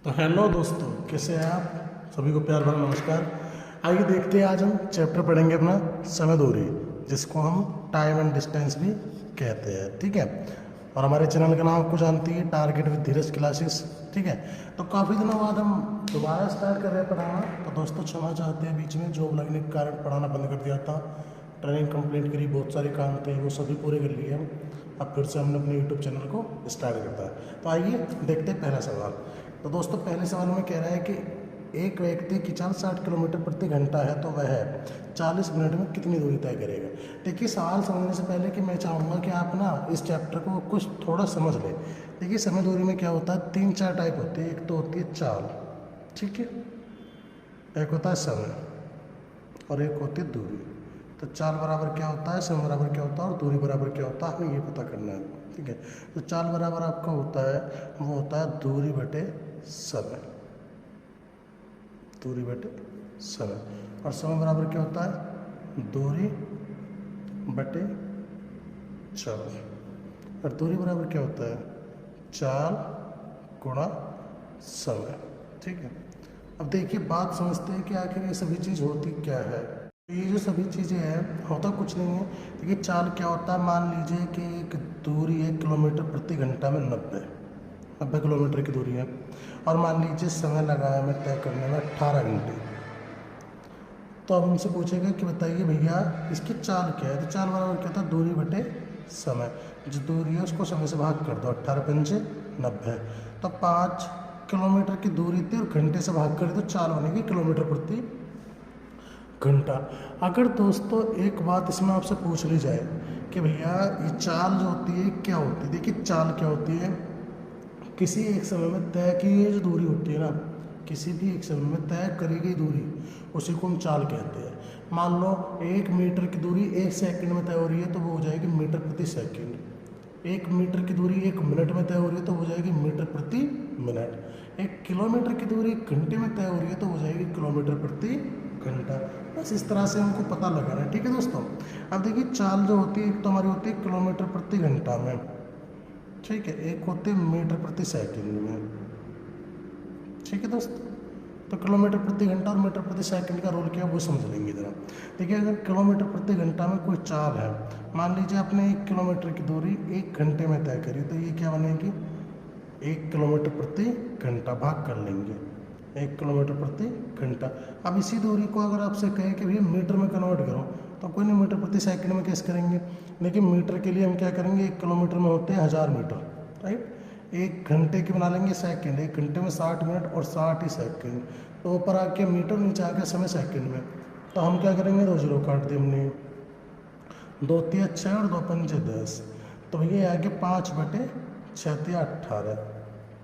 तो हेलो दोस्तों, कैसे हैं आप? सभी को प्यार भरा नमस्कार। आइए देखते हैं, आज हम चैप्टर पढ़ेंगे अपना समय दूरी, जिसको हम टाइम एंड डिस्टेंस भी कहते हैं। ठीक है, और हमारे चैनल का नाम आपको जानती है, टारगेट विद धीरज क्लासेस। ठीक है, तो काफ़ी दिनों बाद हम दोबारा स्टार्ट कर रहे हैं पढ़ाना। तो दोस्तों क्षमा चाहते हैं, बीच में जॉब लगने के कारण पढ़ाना बंद कर दिया था। ट्रेनिंग कंप्लीट करी, बहुत सारे काम थे, वो सभी पूरे कर लिए हम। अब फिर से हमने अपने यूट्यूब चैनल को स्टार्ट करता है। तो आइए देखते हैं पहला सवाल। तो दोस्तों पहले सवाल में कह रहा है कि एक व्यक्ति की चाल 60 किलोमीटर प्रति घंटा है, तो वह 40 मिनट में कितनी दूरी तय करेगा। देखिए, सवाल समझने से पहले कि मैं चाहूँगा कि आप ना इस चैप्टर को कुछ थोड़ा समझ लें। देखिए, समय दूरी में क्या होता है, 3-4 टाइप होते हैं। एक तो होती है चाल, ठीक है, एक होता है समय और एक होती है दूरी। तो चाल बराबर क्या होता है, समय बराबर क्या होता है और दूरी बराबर क्या होता है, हमें ये पता करना है। ठीक है, तो चाल बराबर आपका होता है, वो होता है दूरी बटे समय, दूरी बटे समय। और समय बराबर क्या होता है, दूरी बटे चाल। और दूरी बराबर क्या होता है, चाल गुणा समय। ठीक है, अब देखिए बात समझते हैं कि आखिर ये सभी चीज़ होती क्या है। ये जो सभी चीज़ें हैं, होता कुछ नहीं है। देखिए, चाल क्या होता है, मान लीजिए कि एक दूरी 1 किलोमीटर प्रति घंटा में 90 किलोमीटर की दूरी है, और मान लीजिए समय लगा है हमें तय करने में 18 घंटे। तो अब हमसे पूछेगा कि बताइए भैया इसकी चाल क्या है। तो चाल बराबर क्या था, दूरी बटे समय। जो दूरी है उसको समय से भाग कर दो, 18×5 = 90। तो 5 किलोमीटर की दूरी थी और घंटे से भाग कर दो, चाल बनेगी किलोमीटर प्रति घंटा। अगर दोस्तों एक बात इसमें आपसे पूछ ली जाए कि भैया ये चाल जो होती है क्या होती है। देखिए, चाल क्या होती है, किसी एक समय में तय की गई जो दूरी होती है ना, किसी भी एक समय में तय करी गई दूरी, उसी को हम चाल कहते हैं। मान लो 1 मीटर की दूरी 1 सेकंड में तय हो रही है, तो वो हो जाएगी मीटर प्रति सेकंड। 1 मीटर की दूरी 1 मिनट में तय हो रही है, तो हो जाएगी मीटर प्रति मिनट। 1 किलोमीटर की दूरी 1 घंटे में तय हो रही है, तो हो जाएगी किलोमीटर प्रति घंटा। बस इस तरह से हमको पता लगाना है। ठीक है दोस्तों, अब देखिए चाल जो होती है, एक तो हमारी होती है किलोमीटर प्रति घंटा में, ठीक है, एक होती है मीटर प्रति सेकंड में। ठीक है दोस्तों, तो किलोमीटर प्रति घंटा और मीटर प्रति सेकंड का रोल क्या है वो समझ लेंगे ज़रा। देखिए, अगर किलोमीटर प्रति घंटा में कोई चाल है, मान लीजिए आपने 1 किलोमीटर की दूरी 1 घंटे में तय करी, तो ये क्या बनेगी, 1 किलोमीटर प्रति घंटा, भाग कर लेंगे 1 किलोमीटर प्रति घंटा। अब इसी दूरी को अगर आपसे कहें कि भैया मीटर में कन्वर्ट करो, तो कोई नहीं, मीटर प्रति सेकंड में कैसे करेंगे। लेकिन मीटर के लिए हम क्या करेंगे, 1 किलोमीटर में होते हैं 1000 मीटर, राइट। 1 घंटे की बना लेंगे सेकंड, 1 घंटे में 60 मिनट और 60 ही सेकंड। तो ऊपर आके मीटर, नीचे आके समय सेकंड में। तो हम क्या करेंगे, 2 जीरो काट दिए हमने, 2 3 6 और 2 5 10। तो भैया आगे 5/6 × 18।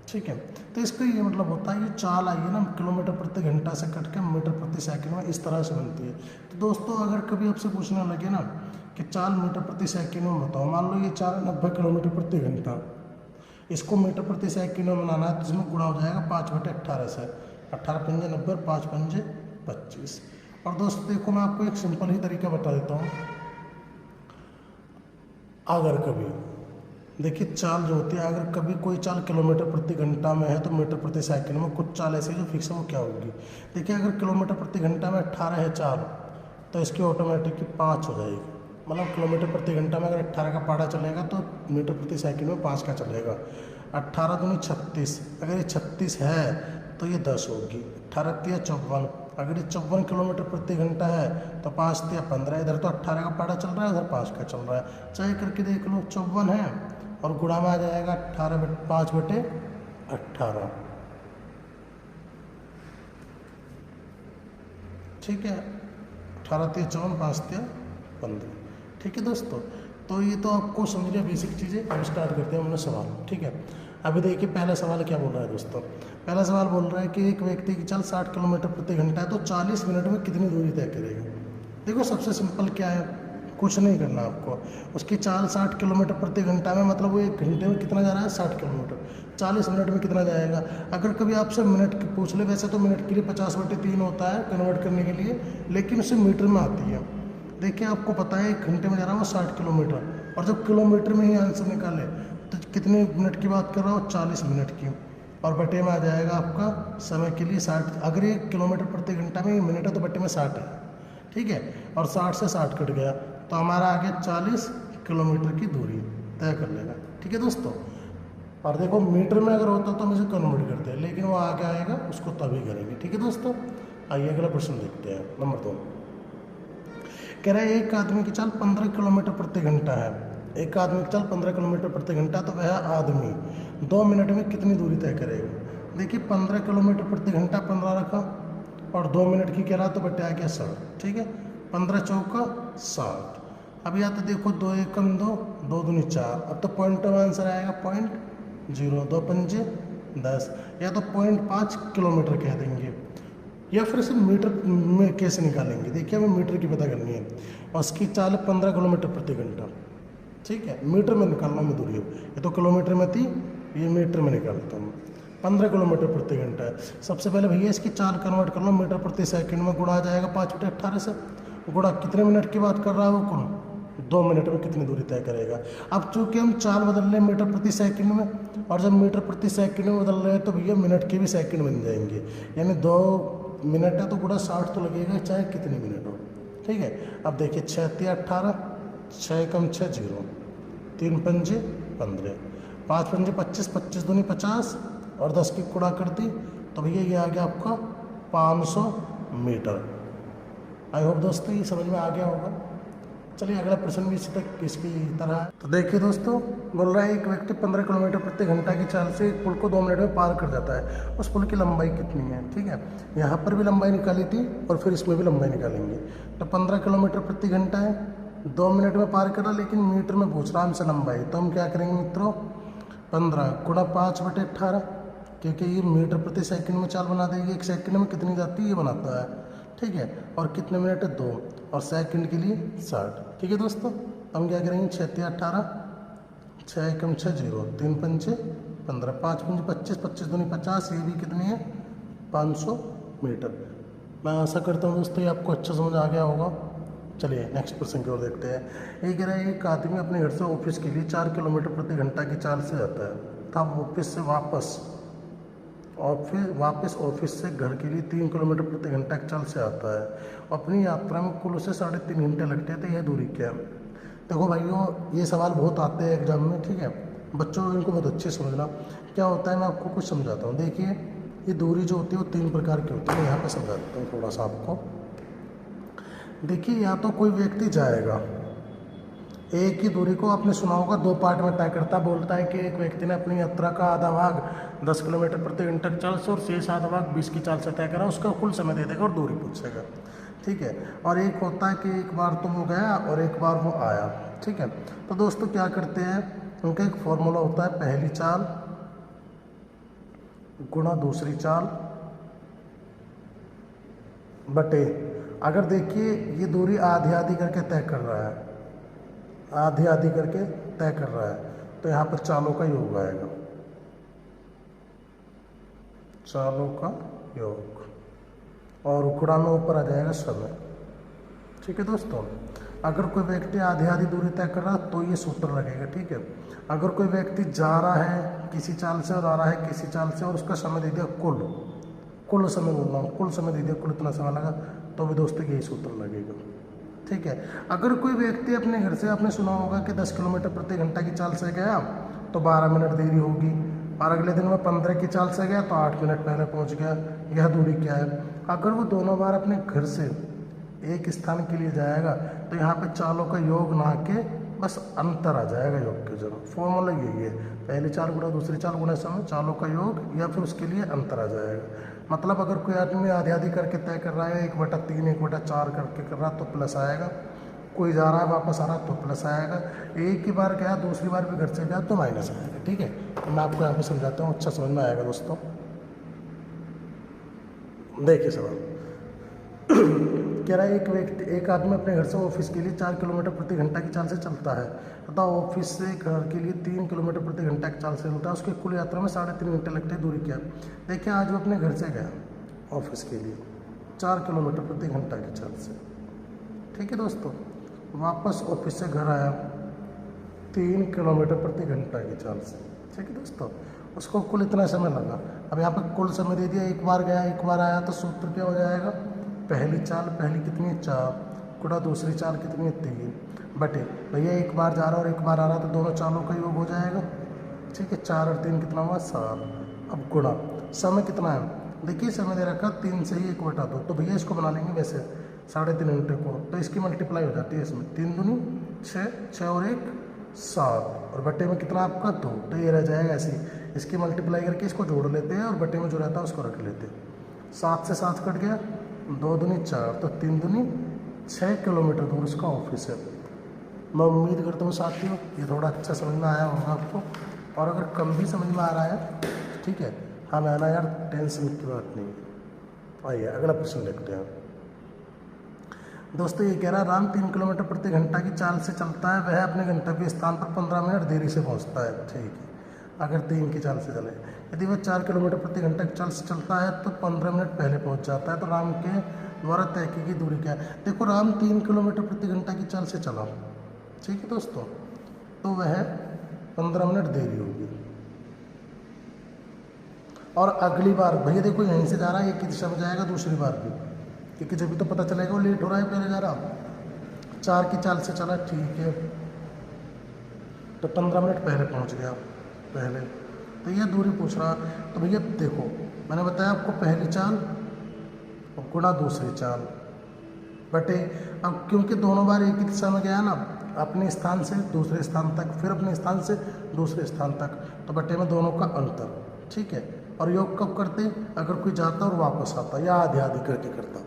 ठीक है, तो इसका ये मतलब होता है, ये चाल आई है ना किलोमीटर प्रति घंटा से कट के मीटर प्रति सेकंड में, इस तरह से बनती है। तो दोस्तों अगर कभी आपसे पूछने लगे ना कि चाल मीटर प्रति सेकंड में बताओ, मान लो ये चाल 90 किलोमीटर प्रति घंटा, इसको मीटर प्रति सेकंड में बनाना है, तो इसमें गुणा हो जाएगा 5/18 से। 18×5 = 90 और 5×5 = 25। और दोस्तों देखो, मैं आपको एक सिंपल ही तरीका बता देता हूँ। अगर कभी देखिए चाल जो होती है, अगर कभी कोई चाल किलोमीटर प्रति घंटा में है, तो मीटर प्रति सेकंड में कुछ चाल ऐसी जो फिक्स है, वो क्या होगी। देखिए, अगर किलोमीटर प्रति घंटा में 18 है चाल, तो इसकी ऑटोमेटिक 5 हो जाएगी। मतलब किलोमीटर प्रति घंटा में अगर 18 का पारा चलेगा, तो मीटर प्रति सेकंड में 5 का चलेगा। 18 दूनी 36, अगर ये 36 है तो ये 10 होगी। 18 × 3 = 54, अगर ये 54 किलोमीटर प्रति घंटा है, तो 5 × 3 = 15। इधर तो 18 का पारा चल रहा है, उधर 5 का चल रहा है, चाहे करके देख लो। 54 है और गुणा में आ जाएगा 5/18। ठीक है, 18 × 3 = 54, 5 × 3 = 15। ठीक है दोस्तों, तो ये तो आपको समझ लिया बेसिक चीज़ें। अब स्टार्ट करते हैं हमने सवाल। ठीक है, अभी देखिए पहला सवाल क्या बोल रहा है दोस्तों। पहला सवाल बोल रहा है कि एक व्यक्ति की चाल 60 किलोमीटर प्रति घंटा है, तो 40 मिनट में कितनी दूरी तय करेगा। देखो, सबसे सिंपल क्या है, कुछ नहीं करना आपको। उसकी चाल 60 किलोमीटर प्रति घंटा में, मतलब वो 1 घंटे में कितना जा रहा है, 60 किलोमीटर। 40 मिनट में कितना जाएगा। अगर कभी आपसे मिनट की पूछ ले, वैसे तो मिनट के लिए 50/3 होता है कन्वर्ट करने के लिए, लेकिन उसे मीटर में आती है। देखिए, आपको पता है 1 घंटे में जा रहा हूँ 60 किलोमीटर, और जब किलोमीटर में ही आंसर निकाले तो कितने मिनट की बात कर रहा हूँ, 40 मिनट की। और बटे में आ जाएगा आपका समय के लिए 60। अगर 1 किलोमीटर प्रति घंटा में मिनट है तो बटे में 60 है, ठीक है। और 60 से 60 कट गया तो हमारा आगे 40 किलोमीटर की दूरी तय कर लेगा, ठीक है दोस्तों। और देखो मीटर में अगर होता तो हम इसे कन्वर्ट करते हैं, लेकिन वो आगे आएगा उसको तभी करेंगे, ठीक है दोस्तों। आइए अगला प्रश्न देखते हैं। नंबर 2 कह रहा है एक आदमी की चाल 15 किलोमीटर प्रति घंटा है। एक आदमी की चाल 15 किलोमीटर प्रति घंटा, तो वह आदमी 2 मिनट में कितनी दूरी तय करेगा। देखिए 15 किलोमीटर प्रति घंटा 15 रखा और 2 मिनट की कह रहा तो बटे आ गया 60, ठीक है। 15 चौका 60। अब या तो देखो 2 एकम 2, 2 दूनी 4। अब तो पॉइंट में आंसर आएगा 0.0, 2 पंजे 10, या तो 0.5 किलोमीटर कह देंगे, या फिर इसे मीटर में कैसे निकालेंगे। देखिए हमें मीटर की पता करनी है और उसकी चाल 15 किलोमीटर प्रति घंटा, ठीक है। मीटर में निकालना मैं दूरी, ये तो किलोमीटर में थी, ये मीटर में निकालता हूँ। 15 किलोमीटर प्रति घंटा है। सबसे पहले भैया इसकी चाल कन्वर्ट कर लो, मीटर प्रति सेकंड में गुणा आ जाएगा 5/18 से। गुणा कितने मिनट की बात कर रहा है वो कौन, 2 मिनट में कितनी दूरी तय करेगा। अब चूंकि हम चाल बदल रहे हैं मीटर प्रति सेकंड में, और जब मीटर प्रति सेकंड में बदल रहे हैं तो भैया मिनट के भी सेकंड बन जाएंगे, यानी 2 मिनट है तो गुणा 60 तो लगेगा चाहे कितने मिनट हो, ठीक है। अब देखिए 6 × 18, 6 कम 6 0, 3 पंजे 15, 5 पंजे 25, 25 दूनी 50 और 10 की गुणा कर दी तो भैया ये आ गया आपका 500 मीटर। आई होप दोस्तों ये समझ में आ गया होगा। चलिए अगला प्रश्न भी इसी तक इसकी तरह है। तो देखिए दोस्तों, बोल रहा है एक व्यक्ति 15 किलोमीटर प्रति घंटा की चाल से एक पुल को 2 मिनट में पार कर जाता है, उस पुल की लंबाई कितनी है, ठीक है। यहाँ पर भी लंबाई निकाली थी और फिर इसमें भी लंबाई निकालेंगे। तो 15 किलोमीटर प्रति घंटा है, 2 मिनट में पार करा, लेकिन मीटर में पूछ रहा हमसे लंबाई, तो हम क्या करेंगे मित्रों, 15 गुणा 5/18, क्योंकि ये मीटर प्रति सेकंड में चाल बना देगी। 1 सेकंड में कितनी जाती है ये बनाता है, ठीक है। और कितने मिनट है 2, और सेकंड के लिए 60, ठीक है दोस्तों। हम क्या करेंगे 6 × 18, 6 एकम 6 0, 3 पंजे 15, 5 पंजे 25, 25 दूनी 50, ये भी कितनी है 500 मीटर। मैं आशा करता हूँ दोस्तों ये आपको अच्छा समझ आ गया होगा। चलिए नेक्स्ट प्रश्न की ओर देखते हैं। ये कह रहा है एक आदमी अपने घर से ऑफिस के लिए 4 किलोमीटर प्रति घंटा की चाल से जाता है, तब ऑफिस से वापस ऑफिस से घर के लिए 3 किलोमीटर प्रति घंटा की चाल से आता है। अपनी यात्रा में कुल उसे 3.5 घंटे लगते हैं, तो यह दूरी क्या है। देखो भाइयों ये सवाल बहुत आते हैं एग्जाम में, ठीक है। बच्चों इनको बहुत अच्छे समझना क्या होता है, मैं आपको कुछ समझाता हूँ। देखिए ये दूरी जो होती है वो 3 प्रकार की होती है, मैं यहाँ पर समझा देता हूँ थोड़ा सा आपको। देखिए या तो कोई व्यक्ति जाएगा, एक ही दूरी को आपने सुना होगा 2 पार्ट में तय करता, बोलता है कि एक व्यक्ति ने अपनी यात्रा का आधा भाग 10 किलोमीटर प्रति घंटा की चाल से और शेष आधा भाग 20 की चाल से तय करा, उसका कुल समय दे देगा और दूरी पूछेगा, ठीक है। और एक होता है कि एक बार तो वो गया और एक बार वो आया, ठीक है। तो दोस्तों क्या करते हैं, उनका एक फॉर्मूला होता है, पहली चाल गुणा दूसरी चाल बटे, अगर देखिए ये दूरी आधी आधी करके तय कर रहा है, आधी आधी करके तय कर रहा है, तो यहाँ पर चालों का योग आएगा, चालों का योग, और गुणा में ऊपर आ जाएगा समय, ठीक है दोस्तों। अगर कोई व्यक्ति आधी आधी दूरी तय कर रहा है तो ये सूत्र लगेगा, ठीक है। अगर कोई व्यक्ति जा रहा है किसी चाल से और आ रहा है किसी चाल से और उसका समय दे दिया कुल समय बोल रहा हूँ, कुल समय दे दिया, कुल इतना समय लगा, तो भी दोस्तों यही सूत्र लगेगा, ठीक है। अगर कोई व्यक्ति अपने घर से, आपने सुना होगा कि 10 किलोमीटर प्रति घंटा की चाल से गया तो 12 मिनट देरी होगी, और अगले दिन में 15 की चाल से गया तो 8 मिनट पहले पहुंच गया, यह दूरी क्या है। अगर वो दोनों बार अपने घर से एक स्थान के लिए जाएगा तो यहाँ पे चालों का योग ना के बस अंतर आ जाएगा योग के जगह। फॉर्मूला यही है, पहली चाल गुणा दूसरी चाल गुणा समय, चालों का योग, या फिर उसके लिए अंतर आ जाएगा। मतलब अगर कोई आदमी आधी आधी करके तय कर रहा है, 1/3 1/4 करके कर रहा है तो प्लस आएगा, कोई जा रहा है वापस आ रहा है तो प्लस आएगा, एक ही बार गया दूसरी बार भी घर से गया तो माइनस आएगा, ठीक है। तो मैं आपको यहाँ पे समझाता हूँ, अच्छा समझ में आएगा दोस्तों। देखिए सवाल कह रहा है एक आदमी अपने घर से ऑफिस के लिए 4 किलोमीटर प्रति घंटा की चाल से चलता है तथा ऑफिस से घर के लिए 3 किलोमीटर प्रति घंटा की चाल से चलता है, उसकी कुल यात्रा में 3.5 घंटे लगते हैं, दूरी क्या है। देखिए आज वो अपने घर से गया ऑफिस के लिए 4 किलोमीटर प्रति घंटा की चाल से, ठीक है दोस्तों। वापस ऑफिस से घर आया 3 किलोमीटर प्रति घंटा की चाल से, ठीक है दोस्तों। उसको कुल इतना समय लगा। अब यहाँ पर कुल समय दे दिया, एक बार गया एक बार आया, तो सूत्र क्या हो जाएगा, पहली चाल, पहली कितनी है 4, गुणा दूसरी चाल कितनी है 3, बटे भैया एक बार जा रहा और एक बार आ रहा, तो दोनों चालों का योग हो जाएगा। ठीक है, 4 और 3 कितना हुआ 7। अब गुणा समय कितना है, देखिए समय दे रखा 3 से ही 1/2, तो भैया इसको बना लेंगे वैसे 3.5 घंटे को, तो इसकी मल्टीप्लाई हो जाती है इसमें, 3 दूनी 6, 6 और 1 7, और बटे में कितना आपका 2, तो ये रह जाएगा ऐसे ही। इसकी मल्टीप्लाई करके इसको जोड़ लेते हैं और बटे में जो रहता है उसको रख लेते हैं। 7 से 7 कट गया, 2 दूनी 4, तो 3 दूनी 6 किलोमीटर दूर उसका ऑफिस है। मैं उम्मीद करता हूँ साथियों ये थोड़ा अच्छा समझ में आया होगा आपको, और अगर कम भी समझ में आ रहा है ठीक है, हाँ मैं ना यार टेंशन की बात नहीं। आइए अगला प्रश्न देखते हैं दोस्तों। ये कह रहा है राम 3 किलोमीटर प्रति घंटा की चाल से चलता है, वह अपने गंतव्य स्थान पर 15 मिनट देरी से पहुंचता है। ठीक है, अगर 3 की चाल से चले, यदि वह 4 किलोमीटर प्रति घंटा की चाल से चलता है तो 15 मिनट पहले पहुंच जाता है, तो राम के द्वारा तय की गई दूरी क्या है। देखो राम 3 किलोमीटर प्रति घंटा की चाल से चला, ठीक है दोस्तों, तो वह 15 मिनट देरी होगी। और अगली बार भैया देखो यहीं से जा रहा है, एक ही दिशा में जाएगा दूसरी बार भी, क्योंकि जब भी तो पता चलेगा वो लेट हो रहा है, पहले जा रहा 4 की चाल से चला, ठीक है, तो 15 मिनट पहले पहुंच गया पहले, तो यह दूरी पूछ रहा। तो भैया देखो मैंने बताया आपको पहली चाल और गुणा दूसरी चाल बटे, अब क्योंकि दोनों बार एक ही दिशा में गया ना, अपने स्थान से दूसरे स्थान तक, फिर अपने स्थान से दूसरे स्थान तक, तो बटे में दोनों का अंतर। ठीक है, और योग कब करते, अगर कोई जाता और वापस आता या आधे आधे करके करता,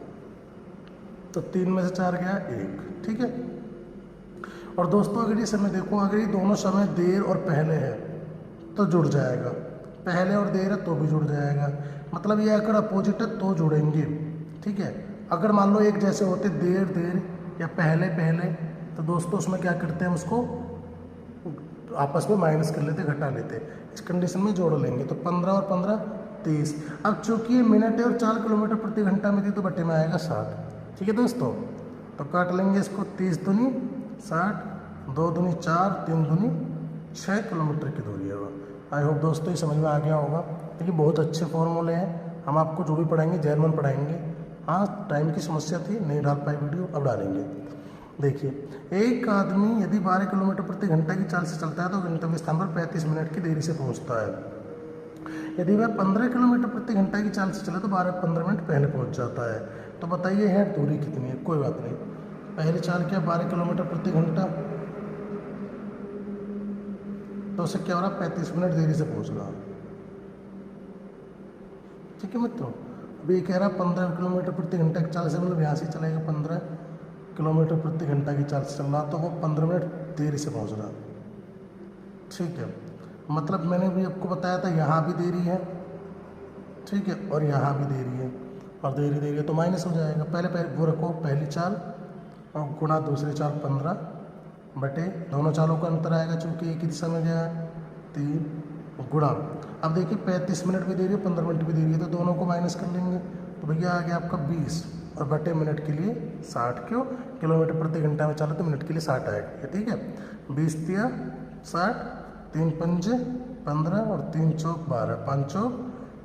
तो 3 में से 4 गया 1। ठीक है, और दोस्तों अगर ये समय देखो, अगर ये दोनों समय देर और पहले है तो जुड़ जाएगा, पहले और देर है तो भी जुड़ जाएगा, मतलब ये अगर अपोजिट है तो जुड़ेंगे। ठीक है, अगर मान लो एक जैसे होते देर देर या पहले पहले, तो दोस्तों उसमें क्या करते हैं, उसको आपस में माइनस कर लेते, घटा लेते, इस कंडीशन में जोड़ लेंगे, तो 15 और 15 30। अब चूंकि ये मिनट है और 4 किलोमीटर प्रति घंटा में थी, तो बटे में आएगा 60। ठीक है दोस्तों, तो काट लेंगे इसको, 30 दूनी 60, 2 दूनी 4, 3 दूनी 6 किलोमीटर की दूरी है। आई होप दोस्तों ये समझ में आ गया होगा। देखिए बहुत अच्छे फॉर्मूले हैं, हम आपको जो भी पढ़ाएंगे जर्मन पढ़ाएंगे। हाँ टाइम की समस्या थी, नहीं डाल पाए वीडियो, अब डालेंगे। देखिए एक आदमी यदि 12 किलोमीटर प्रति घंटा की चाल से चलता है तो गंतव्य स्थान पर 35 मिनट की देरी से पहुंचता है। यदि वह 15 किलोमीटर प्रति घंटा की चाल से चले तो 12-15 मिनट पहले पहुंच जाता है। तो बताइए है दूरी कितनी है, कोई बात नहीं, पहली चाल क्या 12 किलोमीटर प्रति घंटा, तो उससे क्या हो रहा 35 मिनट देरी से पहुंच रहा। ठीक है मित्रों, अभी कह रहा 15 किलोमीटर प्रति घंटा की चाल से, मतलब यहाँ से चलेगा 15 किलोमीटर प्रति घंटा की चाल से चल रहा, तो वो 15 मिनट देरी से पहुंच रहा। ठीक है, मतलब मैंने भी आपको बताया था यहाँ भी देरी है, ठीक है, और यहाँ भी देरी है, और देरी देरी है तो माइनस हो जाएगा। पहले वो रखो पहली चाल और गुणा दूसरी चाल 15 बटे दोनों चालों का अंतर आएगा, चूँकि एक ही दिशा में गया 3 गुणा। अब देखिए 35 मिनट भी देरी है, 15 मिनट भी देरी है, तो दोनों को माइनस कर लेंगे, तो भैया आ गया आपका 20, और बटे मिनट के लिए 60। क्यों, किलोमीटर प्रति घंटा में चलो तो मिनट के लिए 60 आएगा। ठीक है, 20 तिया 60, 3 पंजे 15 और 3 चौक 12, 5 चौक,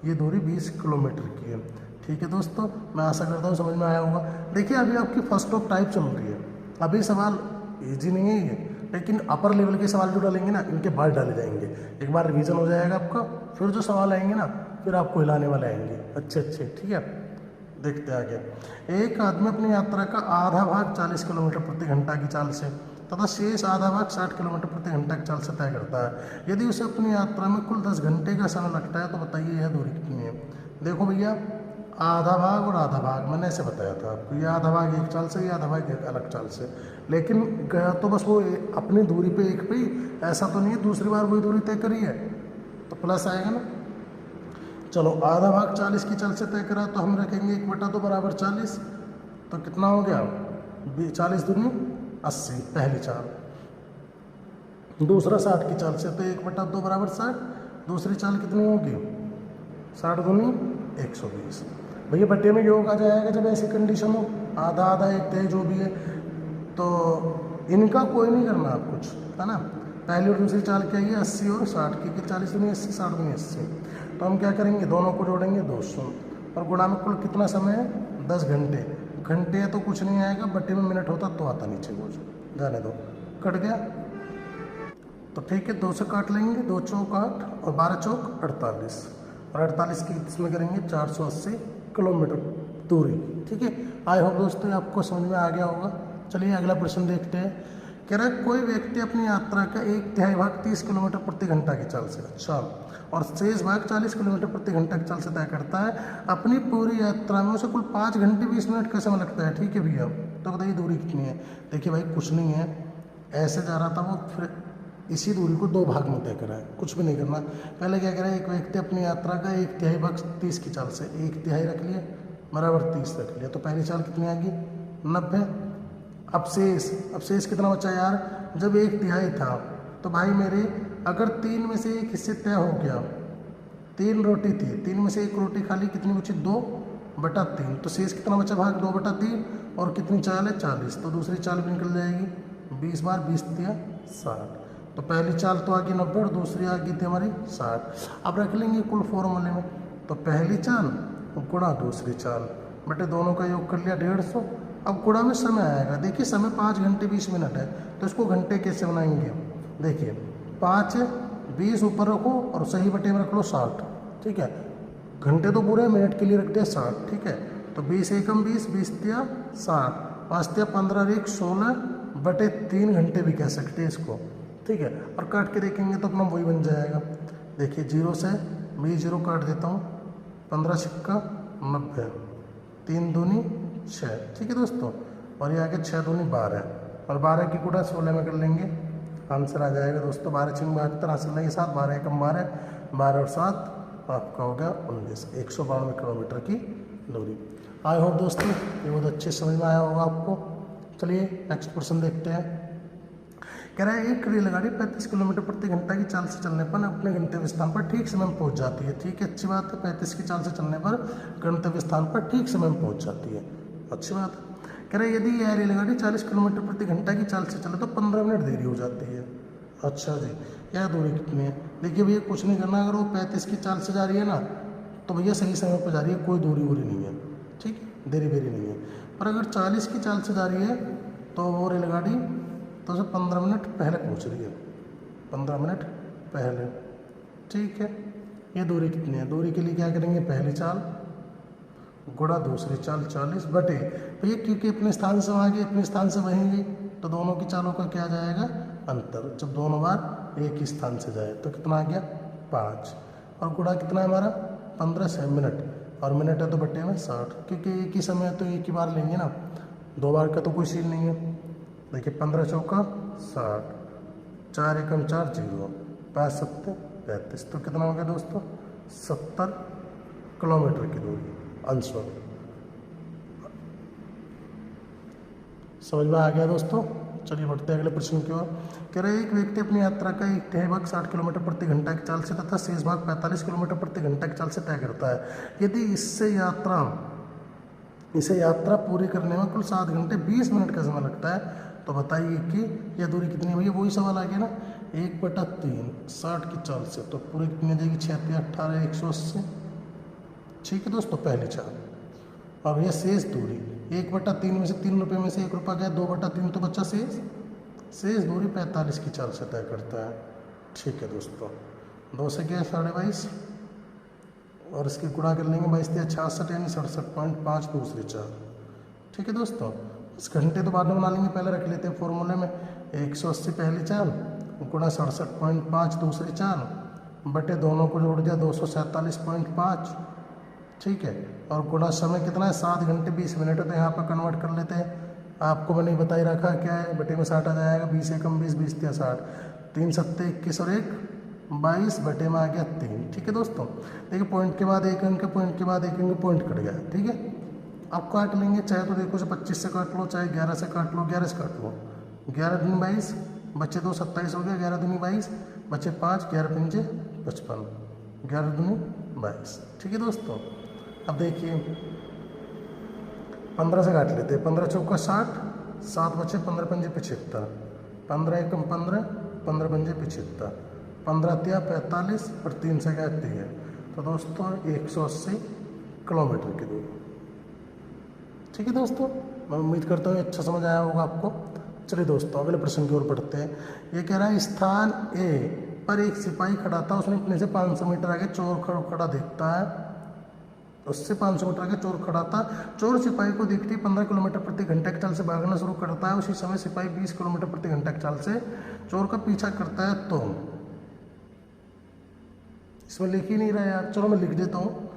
ये दूरी 20 किलोमीटर की है। ठीक है दोस्तों, मैं आशा करता हूँ समझ में आया होगा। देखिए अभी आपकी फर्स्ट ऑफ टाइप चल रही है, अभी सवाल ईजी नहीं है ये, लेकिन अपर लेवल के सवाल जो डालेंगे ना इनके बाद डाले जाएंगे। एक बार रिवीजन हो जाएगा आपका, फिर जो सवाल आएंगे ना फिर आपको हिलाने वाले आएंगे अच्छे अच्छे। ठीक है, देखते आगे। एक आदमी अपनी यात्रा का आधा भाग 40 किलोमीटर प्रति घंटा की चाल से तथा शेष आधा भाग 60 किलोमीटर प्रति घंटा की चाल से तय करता है। यदि उसे अपनी यात्रा में कुल 10 घंटे का समय लगता है तो बताइए यह दूरी कितनी है। देखो भैया आधा भाग और आधा भाग मैंने ऐसे बताया था आपको, ये आधा भाग एक चाल से, ये आधा भाग एक अलग चाल से, लेकिन गया तो बस वो अपनी दूरी पे एक पे ही, ऐसा तो नहीं है दूसरी बार वही दूरी तय करी है, तो प्लस आएगा ना। चलो आधा भाग 40 की चाल से तय करा तो हम रखेंगे 1/2 बराबर 40, तो कितना हो गया 40 दूनी 80 पहली चाल। दूसरा 60 की चाल से तो 1/2 बराबर 60, दूसरी चाल कितनी होगी 60 दूनी 120। भैया बट्टे में योग आ जाएगा जब ऐसी कंडीशन हो, आधा आधा एक तय जो भी है, तो इनका कोई नहीं करना आप कुछ, है ना। पहली और दूसरी चाल क्या है 80 और 60 की, 40 दूनी 80, 60 दूनी 80। तो हम क्या करेंगे, दोनों को जोड़ेंगे 200 और गुणा में कुल कितना समय है 10 घंटे। घंटे तो कुछ नहीं आएगा, बटे में मिनट होता तो आता नीचे बोझ, जाने दो, कट गया। तो ठीक है, 2 से काट लेंगे, 2 चौक 8 और 12 चौक 48 और 48 की इसमें करेंगे 480 किलोमीटर दूरी। ठीक है, आई होप दोस्तों आपको समझ में आ गया होगा। चलिए अगला प्रश्न देखते हैं। कह रहा है कोई व्यक्ति अपनी यात्रा का 1/3 भाग 30 किलोमीटर प्रति घंटा की चाल से और शेष भाग 40 किलोमीटर प्रति घंटा की चाल से तय करता है। अपनी पूरी यात्रा में उसे कुल 5 घंटे 20 मिनट का समय लगता है। ठीक है भैया, तो बताइए दूरी कितनी है। देखिए भाई कुछ नहीं है, ऐसे जा रहा था वो, फिर इसी दूरी को 2 भाग में तय करा है, कुछ भी नहीं करना। पहले क्या करें, एक व्यक्ति अपनी यात्रा का 1/3 भाग 30 की चाल से 1/3 रख लिया बराबर 30 रख लिया, तो पहली चाल कितनी आएगी 90। अब शेष कितना बचा यार, जब 1/3 था तो भाई मेरे अगर 3 में से 1 हिस्से तय हो गया, 3 रोटी थी, 3 में से 1 रोटी खाली, कितनी बची 2/3, तो शेष कितना बचा भाग 2/3 और कितनी चाल है 40, तो दूसरी चाल भी निकल जाएगी 20 बार 20 तिया 60। तो पहली चाल तो आ गई 90 और दूसरी आ गई थी हमारी 60। अब रख लेंगे कुल फॉर्मूले में, तो पहली चाल गुणा दूसरी चाल बटे दोनों का योग कर लिया 150। अब गुणा में समय आएगा, देखिए समय 5 घंटे 20 मिनट है, तो इसको घंटे कैसे बनाएंगे। देखिए 5 20 ऊपर रखो और सही बटे में रख लो 60। ठीक है, घंटे तो पूरे, मिनट के लिए रख दिया 60। ठीक है, तो 20 एकम 20, 20 तिया 60, 5 तिया 15 1 16 बटे 3 घंटे भी कह सकते हैं इसको। ठीक है, और काट के देखेंगे तो अपना वही बन जाएगा। देखिए 0 से 20 0 काट देता हूँ, 15 सिक्का 90, 3 दूनी 6। ठीक है दोस्तों, और ये आगे 6 दूनी 12 और 12 की गुणा 16 में कर लेंगे, आंसर आ जाएगा दोस्तों 12 6 72 हासिल नहीं 7, 12 एकम 12, 12 और 7 आपका हो गया 19, 192 किलोमीटर की दूरी। आई होप दोस्तों ये बहुत अच्छे समझ में आया होगा आपको। चलिए नेक्स्ट क्वेश्चन देखते हैं। कह रहा है एक रेलगाड़ी 35 किलोमीटर प्रति घंटा की चाल से चलने पर अपने गंतव्य स्थान पर ठीक समय में पहुंच जाती है। ठीक है, अच्छी बात है, 35 की चाल से चलने पर गंतव्य स्थान पर ठीक समय में पहुंच जाती है, अच्छी बात है। कह रहे यदि यह रेलगाड़ी 40 किलोमीटर प्रति घंटा की चाल से चले तो 15 मिनट देरी हो जाती है। अच्छा जी, यह दूरी कितनी है। देखिए भैया कुछ नहीं करना, अगर वो 35 की चाल से जा रही है ना तो भैया सही समय पर जा रही है, कोई दूरी वूरी नहीं है। ठीक है, देरी बेरी नहीं है। पर अगर 40 की चाल से जा रही है तो वो रेलगाड़ी तो उसे 15 मिनट पहले पहुंच रही है, 15 मिनट पहले। ठीक है, ये दूरी कितनी है। दूरी के लिए क्या करेंगे, पहली चाल गुणा दूसरी चाल 40 बटे भैया क्योंकि अपने स्थान से वहाँ गई अपने स्थान से वहीं गई तो दोनों की चालों का क्या जाएगा अंतर। जब दोनों बार एक ही स्थान से जाए तो कितना आ गया 5 और गुणा कितना है हमारा 15 से मिनट और मिनट है तो बटे में 60, क्योंकि एक ही समय है तो एक ही बार लेंगे ना, 2 बार का तो कोई सीन नहीं है। देखिए 15 चौका 60, 4 एकम 4 0, 5 7 35, तो कितना हो गया दोस्तों 70 किलोमीटर की दूरी आंसर। समझ में आ गया दोस्तों। चलिए बढ़ते हैं अगले प्रश्न की ओर। कह रहे एक व्यक्ति अपनी यात्रा का 1/3 भाग 60 किलोमीटर प्रति घंटा की चाल से तथा शेष भाग 45 किलोमीटर प्रति घंटा की चाल से तय करता है। यदि इसे यात्रा पूरी करने में कुल 7 घंटे 20 मिनट का समय लगता है तो बताइए कि यह दूरी कितनी है। भैया वही सवाल आ गया ना, 1/3 60 की चाल से तो पूरी कितनी आ जाएगी 6 18 180। ठीक है दोस्तों, पहली चाल। और यह शेष दूरी 1/3 में से 3 रुपये में से 1 रुपया गया, 2/3 तो बच्चा शेष दूरी 45 की चाल से तय करता है। ठीक है दोस्तों, 2 से गया 22.5 और इसकी गुणा कर लेंगे 22 या 66 यानी 67.5 दूसरी चाल। ठीक है दोस्तों, इस घंटे तो बाद में बना लेंगे, पहले रख लेते हैं फॉर्मूले में 180 पहली चाल गुणा 67.5 दूसरी चाल बटे दोनों को जोड़ दिया 247.5। ठीक है, और गुणा समय कितना है 7 घंटे 20 मिनट है तो यहाँ पर कन्वर्ट कर लेते हैं। आपको मैंने बताई रखा क्या है, बटे में 60 आ जाएगा, 20 एकम 20 20 तिया 60, 3 7 21 और 1 22 बटे में आ गया 3। ठीक है दोस्तों, देखिए पॉइंट के बाद एक अंक, पॉइंट के बाद एक अंक, पॉइंट कट गया। ठीक है, आप काट लेंगे, चाहे तो देखो 25 से काट लो, चाहे 11 से काट लो, 11 से काट लो, 11 दूनी 22 बच्चे 2 27 हो गया, 11 दूनी 22 बच्चे 5, 11 पंजे 55, 11 दूनी 22। ठीक है दोस्तों, अब देखिए 15 से काट लेते हैं, 15 चौका 60, 7 बचे 15 पंजे 75, 15 एकम 15, 15 पंजे 75, 15 तिया 45 और 3 से क्या 30 है। तो दोस्तों 180 किलोमीटर की दूरी। ठीक है दोस्तों, मैं उम्मीद करता हूँ अच्छा समझ आया होगा आपको। चलिए दोस्तों अगले प्रश्न की ओर पढ़ते हैं। ये कह रहा है स्थान ए पर एक सिपाही खड़ा था, उसने अपने से 500 मीटर आगे चोर खड़ा देखता है, उससे 500 मीटर आगे चोर खड़ा था। चोर सिपाही को देखते ही 15 किलोमीटर प्रति घंटे की चाल से भागना शुरू करता है। उसी समय सिपाही 20 किलोमीटर प्रति घंटे की चाल से चोर का पीछा करता है। तो इसमें लिख ही नहीं रहा यार, चलो मैं लिख देता हूँ,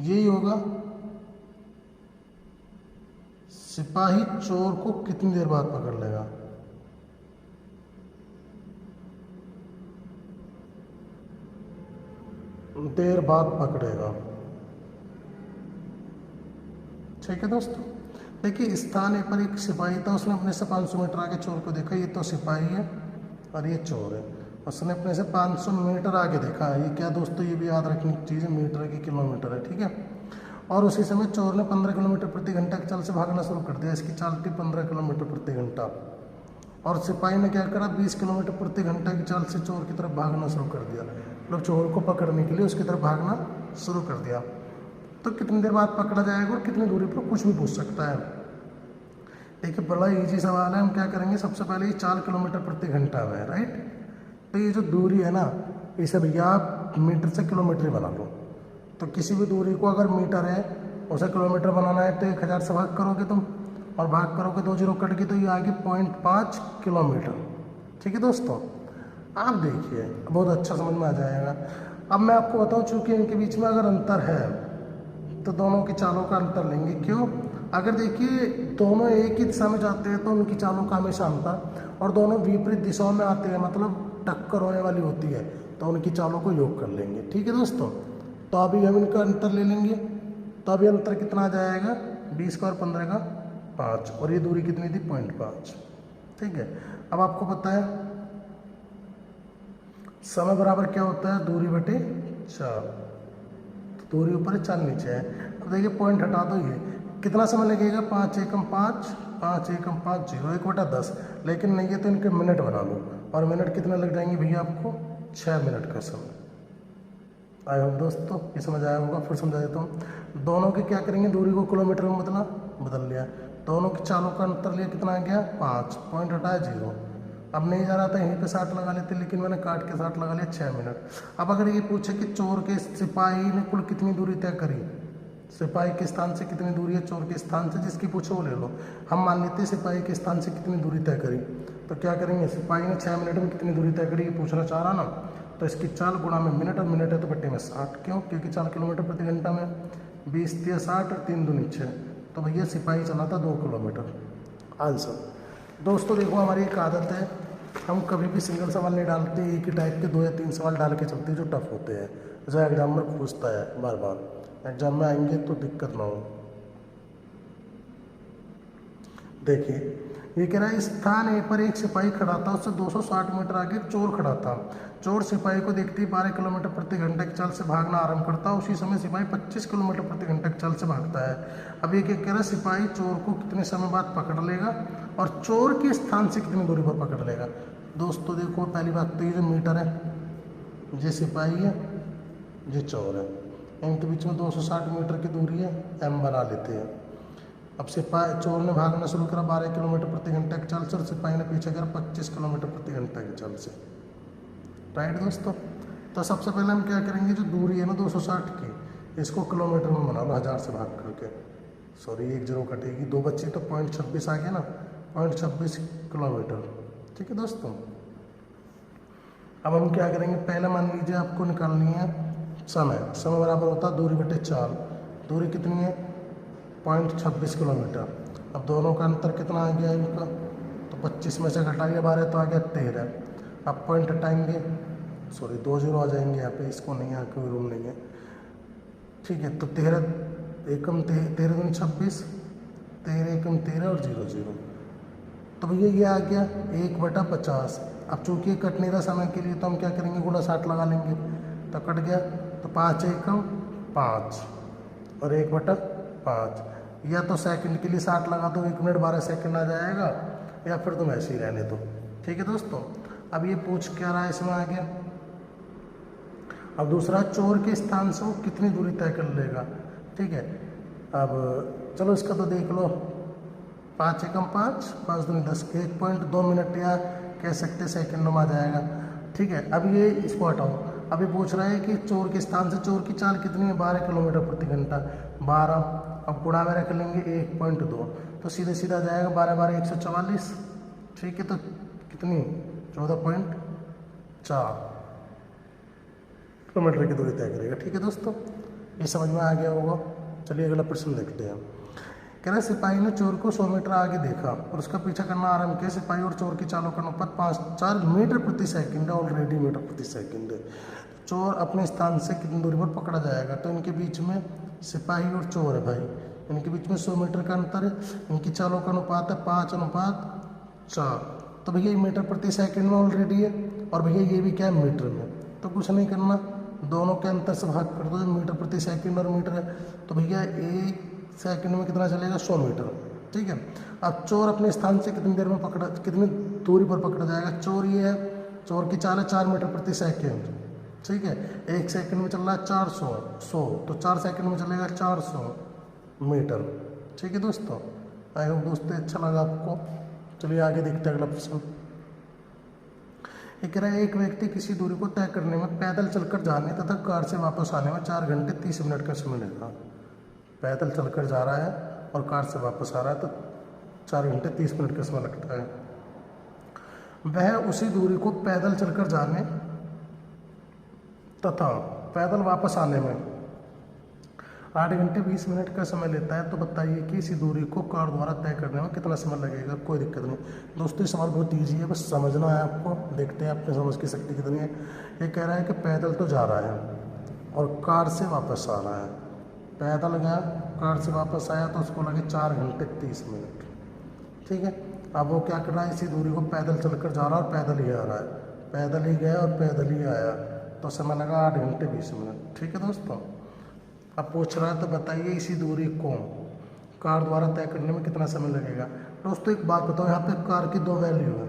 यही होगा सिपाही चोर को कितनी देर बाद पकड़ लेगा। देर बाद पकड़ेगा। ठीक है दोस्तों, देखिए स्थान ए पर एक सिपाही था, उसने अपने से 500 मीटर आगे चोर को देखा। ये तो सिपाही है और ये चोर है। उसने अपने से 500 मीटर आगे देखा है। ये क्या दोस्तों, ये भी याद रखने की चीज़ है, मीटर की किलोमीटर है। ठीक है, और उसी समय चोर ने 15 किलोमीटर प्रति घंटा की चाल से भागना शुरू कर दिया। इसकी चाल थी 15 किलोमीटर प्रति घंटा। और सिपाही ने क्या करा, 20 किलोमीटर प्रति घंटा की चाल से चोर की तरफ भागना शुरू कर दिया। मतलब चोर को पकड़ने के लिए उसकी तरफ भागना शुरू कर दिया। तो कितनी देर बाद पकड़ा जाएगा और कितनी दूरी पर, कुछ भी पूछ सकता है। देखिए बड़ा इजी सवाल है। हम क्या करेंगे, सबसे पहले ये 4 किलोमीटर प्रति घंटा में है, राइट। तो ये जो दूरी है ना, इसे भैया आप मीटर से किलोमीटर ही बना लो। तो किसी भी दूरी को अगर मीटर है उसे किलोमीटर बनाना है तो 1000 से भाग करोगे तुम, और भाग करोगे 2 जीरो कट के, तो ये आगे 0.5 किलोमीटर। ठीक है दोस्तों, आप देखिए बहुत अच्छा समझ में आ जाएगा। अब मैं आपको बताऊं, चूंकि इनके बीच में अगर अंतर है तो दोनों की चालों का अंतर लेंगे। क्यों, अगर देखिए दोनों एक ही दिशा में जाते हैं तो उनकी चालों का हमेशा अंतर, और दोनों विपरीत दिशाओं में आते हैं मतलब टक्कर होने वाली होती है, तो उनकी चालों को योग कर लेंगे। ठीक है दोस्तों, तो अभी हम इनका अंतर ले लेंगे। तो अभी अंतर कितना आ जाएगा, 20 का और 15 का 5, और ये दूरी कितनी थी 0.5। ठीक है, अब आपको पता है समय बराबर क्या होता है, दूरी बटे 4। तो दूरी ऊपर है 4 नीचे है। अब देखिए पॉइंट हटा दो, ये कितना समय लगेगा, 5 एकम 5, 5 एकम 5 0, 1/10। लेकिन नहीं है तो इनके मिनट बना लो, और मिनट कितने लग जाएंगे भैया आपको, 6 मिनट का समय। आए हो दोस्तों, ये समझ आया होगा। फिर समझा देता हूँ। दोनों के क्या करेंगे, दूरी को किलोमीटर में बदल लिया। दोनों की चालों का अंतर लिया, कितना आ गया 5, पॉइंट हटाया 0। अब नहीं जा रहा था, यहीं पे 60 लगा लेते, लेकिन मैंने काट के 60 लगा लिया, 6 मिनट। अब अगर ये पूछे कि चोर के सिपाही ने कुल कितनी दूरी तय करी, सिपाही के स्थान से कितनी दूरी है चोर के स्थान से, जिसकी पूछो वो ले लो। हम मान लेते हैं सिपाही के स्थान से कितनी दूरी तय करी, तो क्या करेंगे, सिपाही ने 6 मिनट में कितनी दूरी तय करी ये पूछना चाह रहा ना, तो इसकी चाल गुणा में मिनट, और मिनट है तो बट्टे में 60। क्यों, क्योंकि 4 किलोमीटर प्रति घंटा में 20 तिया 60 और 3 दूनी 6, तो भैया सिपाही चला था 2 किलोमीटर। आंसर दोस्तों देखो, हमारी एक आदत है, हम कभी भी सिंगल सवाल नहीं डालते, एक ही टाइप के 2 या 3 सवाल डाल के चलते जो टफ होते हैं, जो एग्जाम में पूछता है बार बार। एग्जाम में आएंगे तो दिक्कत ना हो। देखिए ये कह रहा है स्थान ए पर एक सिपाही खड़ा था, उससे 260 मीटर आगे एक चोर खड़ा था। चोर सिपाही को देखते ही 12 किलोमीटर प्रति घंटे की चाल से भागना आरंभ करता है। उसी समय सिपाही 25 किलोमीटर प्रति घंटे की चाल से भागता है। अब ये क्या कह रहा है, सिपाही चोर को कितने समय बाद पकड़ लेगा और चोर के स्थान से कितनी दूरी पर पकड़ लेगा। दोस्तों देखो, पहली बात तो ये जो मीटर है, ये सिपाही है, ये चोर है, इनके बीच में 260 मीटर की दूरी है, एम बना लेते हैं। अब सिपाही चोर ने भागना शुरू करा 12 किलोमीटर प्रति घंटे की चाल से, और सिपाही ने पीछे करा 25 किलोमीटर प्रति घंटे की चाल से। राइट दोस्तों, तो सबसे पहले हम क्या करेंगे, जो दूरी है ना 260 की, इसको किलोमीटर में बना लो 1000 से भाग करके। सॉरी, 1 जीरो कटेगी, 2 बच्चे तो 0.26 आ गया ना, 0.26 किलोमीटर। ठीक है दोस्तों, अब हम क्या करेंगे, पहले मान लीजिए आपको निकालनी है समय। समय बराबर होता है दूरी बटे 4। दूरी कितनी है 0.26 किलोमीटर। अब दोनों का अंतर कितना आ गया इनका, तो 25 में से घटाइए 12 तो आ गया 13। अब पॉइंट हटाएंगे, सॉरी 2 जीरो आ जाएंगे यहाँ पे, इसको नहीं, यहाँ कोई रूम नहीं है। ठीक है, तो 13 एकम 13 दूनी 26, 13 एकम 13 और 0 0, तो भैया ये आ गया 1/50। अब चूंकि कट नहीं रहा समय के लिए, तो हम क्या करेंगे, गुणा 60 लगा लेंगे, तो कट गया, तो 5 एकम 5 और 1/5। या तो सेकंड के लिए 60 लगा दो, 1 मिनट 12 सेकंड आ जाएगा, या फिर तुम ऐसे ही रहने दो। ठीक है दोस्तों, अब ये पूछ क्या रहा है इसमें आगे। अब दूसरा, चोर के स्थान से वो कितनी दूरी तय कर लेगा। ठीक है, अब चलो इसका तो देख लो, 5 एकम 5, 5 दूनी 10, 1.2 मिनट या कह सकते सेकंडों में आ जाएगा। ठीक है, अब ये इसको हटाओ। अभी पूछ रहा है कि चोर के स्थान से चोर की चाल कितनी है, 12 किलोमीटर प्रति घंटा, 12। अब गुणा में रख लेंगे 1.2, तो सीधे सीधा आ जाएगा 12 12 144। ठीक है, तो कितनी 14.4 किलोमीटर की दूरी तय करेगा। ठीक है दोस्तों, ये समझ में आ गया होगा। चलिए अगला प्रश्न देखते हैं। कह रहे सिपाही ने चोर को 100 मीटर आगे देखा और उसका पीछा करना आरंभ किया। सिपाही और चोर की चालों का अनुपात 4 मीटर प्रति सेकंड है, ऑलरेडी मीटर प्रति सेकंड है। चोर अपने स्थान से कितनी दूरी पर पकड़ा जाएगा, तो इनके बीच में सिपाही और चोर है भाई, इनके बीच में 100 मीटर का अंतर है। इनकी चालों का अनुपात है 5:4, तो भैया ये मीटर प्रति सेकंड में ऑलरेडी है, और भैया ये भी क्या है, मीटर में। तो कुछ नहीं करना, दोनों के अंतर से भाग कर दो, मीटर प्रति सेकंड और मीटर है, तो भैया 1 सेकंड में कितना चलेगा, 100 मीटर। ठीक है, अब चोर अपने स्थान से कितनी देर में कितनी दूरी पर पकड़ा जाएगा। चोर ये है, चोर की चाल है 4 मीटर प्रति सेकंड। ठीक है, 1 सेकंड में चल रहा है 400, तो 4 सेकंड में चलेगा 400 मीटर। ठीक है दोस्तों, आई होप दोस्तों अच्छा लगा आपको। चलिए आगे देखते हैं अगला प्रश्न। ये कह रहा है एक व्यक्ति किसी दूरी को तय करने में पैदल चलकर जाने तथा कार से वापस आने में 4 घंटे 30 मिनट का समय लेगा। पैदल चलकर जा रहा है और कार से वापस आ रहा है, तो 4 घंटे 30 मिनट का समय लगता है। वह उसी दूरी को पैदल चलकर जाने तथा पैदल वापस आने में 8 घंटे 20 मिनट का समय लेता है। तो बताइए कि इसी दूरी को कार द्वारा तय करने में कितना समय लगेगा। कोई दिक्कत नहीं दोस्तों, ये सवाल बहुत ईजी है, बस समझना है आपको। देखते हैं आपने समझ की शक्ति कितनी है। ये कह रहा है कि पैदल तो जा रहा है और कार से वापस आ रहा है। पैदल गया, कार से वापस आया, तो उसको लगे 4 घंटे 30 मिनट। ठीक है, अब वो क्या कर रहा है, इसी दूरी को पैदल चलकर जा रहा है और पैदल ही आ रहा है। पैदल ही गया और पैदल ही आया, तो समय लगा 8 घंटे 20 मिनट। ठीक है दोस्तों, अब पूछ रहा है तो बताइए इसी दूरी को कार द्वारा तय करने में कितना समय लगेगा। दोस्तों एक बात बताओ, यहाँ पे कार की 2 वैल्यू है।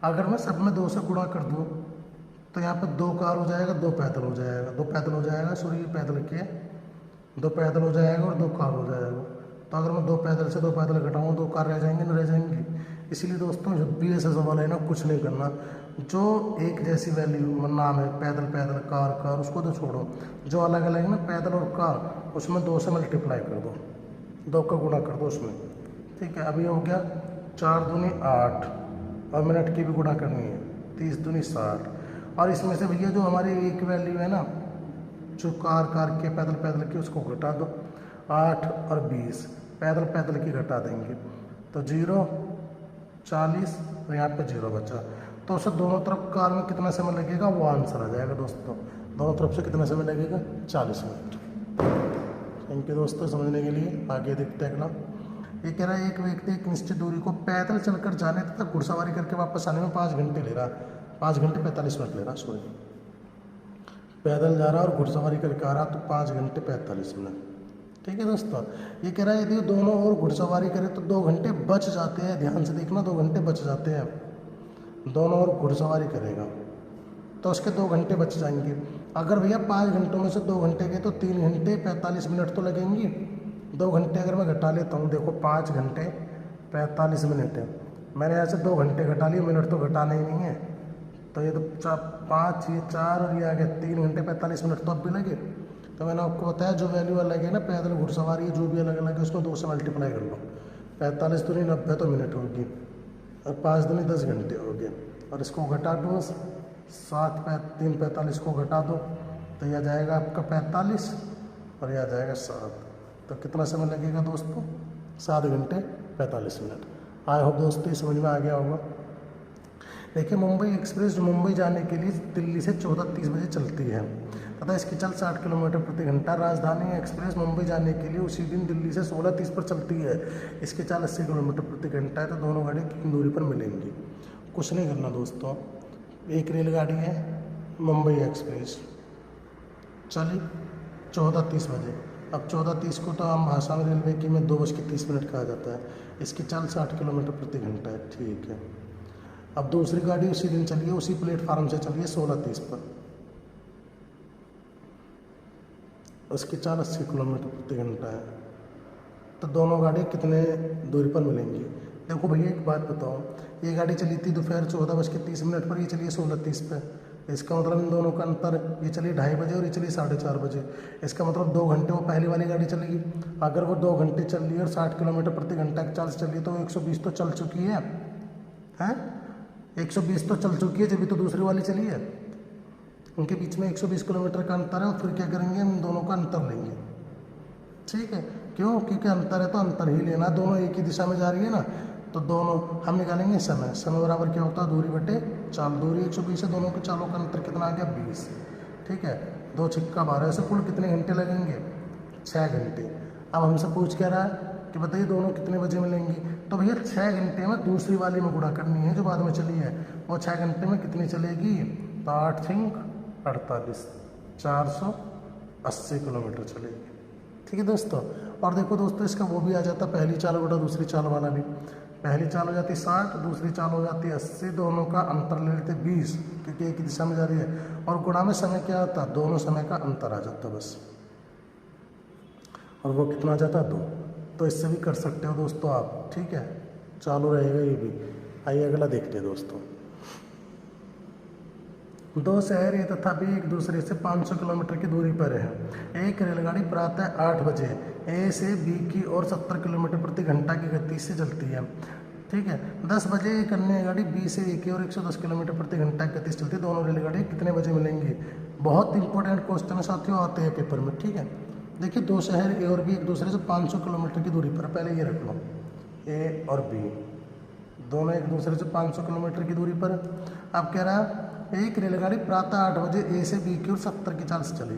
अगर मैं सब में 2 से गुणा कर दूँ तो यहाँ पे 2 कार हो जाएगा, 2 पैदल हो जाएगा, 2 पैदल हो जाएगा, सॉरी पैदल के 2 पैदल हो जाएगा और 2 कार हो जाएगा। तो अगर मैं 2 पैदल से 2 पैदल घटाऊँ, 2 कार रह जाएंगे, न रह जाएंगी। इसीलिए दोस्तों जब भी ऐसा सवाल है ना, कुछ नहीं करना, जो एक जैसी वैल्यू नाम है पैदल पैदल कार कार, उसको तो छोड़ो। जो अलग अलग है ना पैदल और कार, उसमें 2 से मल्टीप्लाई कर दो, 2 का गुणा कर दो उसमें। ठीक है, अभी हो गया 4 दूनी 8 और मिनट की भी गुणा करनी है, 30 दूनी 60। और इसमें से भैया जो हमारी एक वैल्यू है ना, जो कार कार के पैदल पैदल की, उसको घटा दो। 8 और 20 पैदल पैदल की घटा देंगे तो 0 40 और यहाँ पे 0 बचा। तो उसे दोनों तरफ कार में कितना समय लगेगा, वो आंसर आ जाएगा दोस्तों। दोनों तरफ से कितना समय लगेगा, 40 मिनट। थैंक यू दोस्तों समझने के लिए। आगे देखते हैं अगला। ये कह रहा है एक व्यक्ति एक निश्चित दूरी को पैदल चलकर जाने तथा घुड़सवारी करके वापस आने में 5 घंटे ले रहा है, 5 घंटे 45 मिनट ले रहा, सॉरी। पैदल जा रहा और घुड़सवारी करके आ रहा, तो 5 घंटे 45 मिनट। ठीक है दोस्तों, ये कह रहा है यदि दोनों ओर घुड़सवारी करें तो 2 घंटे बच जाते हैं। ध्यान से देखना, 2 घंटे बच जाते हैं। दोनों ओर घुड़सवारी करेगा तो उसके 2 घंटे बच जाएंगे। अगर भैया 5 घंटों में से 2 घंटे गए तो 3 घंटे 45 मिनट तो लगेंगी। 2 घंटे अगर मैं घटा लेता हूँ, देखो 5 घंटे 45 मिनट है, मैंने यहाँ से 2 घंटे घटा लिए, मिनट तो घटाना ही नहीं है। तो ये तो 5 ये 4 और ये आ गया 3 घंटे 45 मिनट तो अब भी लगे। तो मैंने आपको बताया जो वैल्यू अलग है ना, पैदल घुड़सवारी जो भी अलग अलग है, उसको 2 से मल्टीप्लाई कर लो। 45 दूनी 90 तो मिनट होगी, और 5 दूनी 10 घंटे हो गए। और इसको घटा दो, 7 3 45 को घटा दो, तो यह आ जाएगा आपका 45 और यह आ जाएगा 7। तो कितना समय लगेगा दोस्तों, 7 घंटे 45 मिनट। आई होप दोस्तों ये समझ में आ गया होगा। देखिए मुंबई एक्सप्रेस जो मुंबई जाने के लिए दिल्ली से 14:30 बजे चलती है तथा इसकी चल 60 किलोमीटर प्रति घंटा। राजधानी एक्सप्रेस मुंबई जाने के लिए उसी दिन दिल्ली से 16:30 पर चलती है, इसकी चाल 80 किलोमीटर प्रति घंटा है। तो दोनों गाड़ी कितनी दूरी पर मिलेंगी। कुछ नहीं करना दोस्तों, एक रेलगाड़ी है मुंबई एक्सप्रेस, चली 14:30 बजे, अब 14:30 को तो आम भाषा में रेलवे की में 2:30 कहा जाता है। इसकी चाल 60 किलोमीटर प्रति घंटा है। ठीक है, अब दूसरी गाड़ी उसी दिन चलिए, उसी प्लेटफार्म से चलिए 16:30 पर, उसकी चाल 80 किलोमीटर प्रति घंटा है। तो दोनों गाड़ी कितने दूरी पर मिलेंगी? देखो भैया एक बात बताओ, ये गाड़ी चली थी दोपहर 14:30 पर, ये चलिए 16:30 पे। इसका मतलब इन दोनों का अंतर, ये चली 2:30 बजे और ये चली 4:30 बजे। इसका मतलब 2 घंटे वो पहली वाली गाड़ी चलेगी। अगर वो 2 घंटे चल रही है और 60 किलोमीटर प्रति घंटा की चाल से चल रही है तो 120 तो चल चुकी है, हैं? 120 तो चल चुकी है, जब भी तो दूसरी वाली चली है। उनके बीच में 120 किलोमीटर का अंतर है, और फिर क्या करेंगे, हम दोनों का अंतर लेंगे। ठीक है, क्यों? क्योंकि अंतर है तो अंतर ही लेना, दोनों एक ही दिशा में जा रही है ना, तो दोनों हम निकालेंगे समय। समय बराबर क्या होता है, दूरी बटे चाल। दूरी 120 है, दोनों के चालों का अंतर कितना आ गया, 20। ठीक है, 2 छिक्का 12 से कुल कितने घंटे लगेंगे, 6 घंटे। अब हमसे पूछ क्या रहा है कि बताइए दोनों कितने बजे मिलेंगी? तो भैया 6 घंटे में दूसरी वाली में गुणा करनी है जो बाद में चली है, वो 6 घंटे में कितनी चलेगी, तो 8 थिंक 48, 480 किलोमीटर चलेगी। ठीक है दोस्तों, और देखो दोस्तों इसका वो भी आ जाता पहली चाल बटा दूसरी चाल वाला भी। पहली चाल हो जाती 60, दूसरी चाल हो जाती 80, दोनों का अंतर ले लेते 20, क्योंकि एक ही दिशा में जा रही है। और गुणा में समय क्या आता, दोनों समय का अंतर आ जाता बस, और वो कितना आ जाता, 2। तो इससे भी कर सकते हो दोस्तों आप। ठीक है, चालू रहेगा ये भी। आइए अगला देखते हैं दोस्तों। 2 शहर ए तथा बी एक दूसरे से 500 किलोमीटर की दूरी पर है। एक रेलगाड़ी प्रातः 8 बजे ए से बी की ओर 70 किलोमीटर प्रति घंटा की गति से चलती है। ठीक है, 10 बजे एक अन्य गाड़ी बी से ए की ओर 110 किलोमीटर प्रति घंटा की गति से चलती है। दोनों रेलगाड़ी कितने बजे मिलेंगी? बहुत इंपॉर्टेंट क्वेश्चन है साथियों, आते हैं पेपर में। ठीक है, देखिए 2 शहर ए और बी एक दूसरे से 500 किलोमीटर की दूरी पर, पहले ये रख लो, ए और बी दोनों एक दूसरे से 500 किलोमीटर की दूरी पर। अब कह रहा है एक रेलगाड़ी प्रातः 8 बजे ए से बी की ओर 70 की चाल से चली।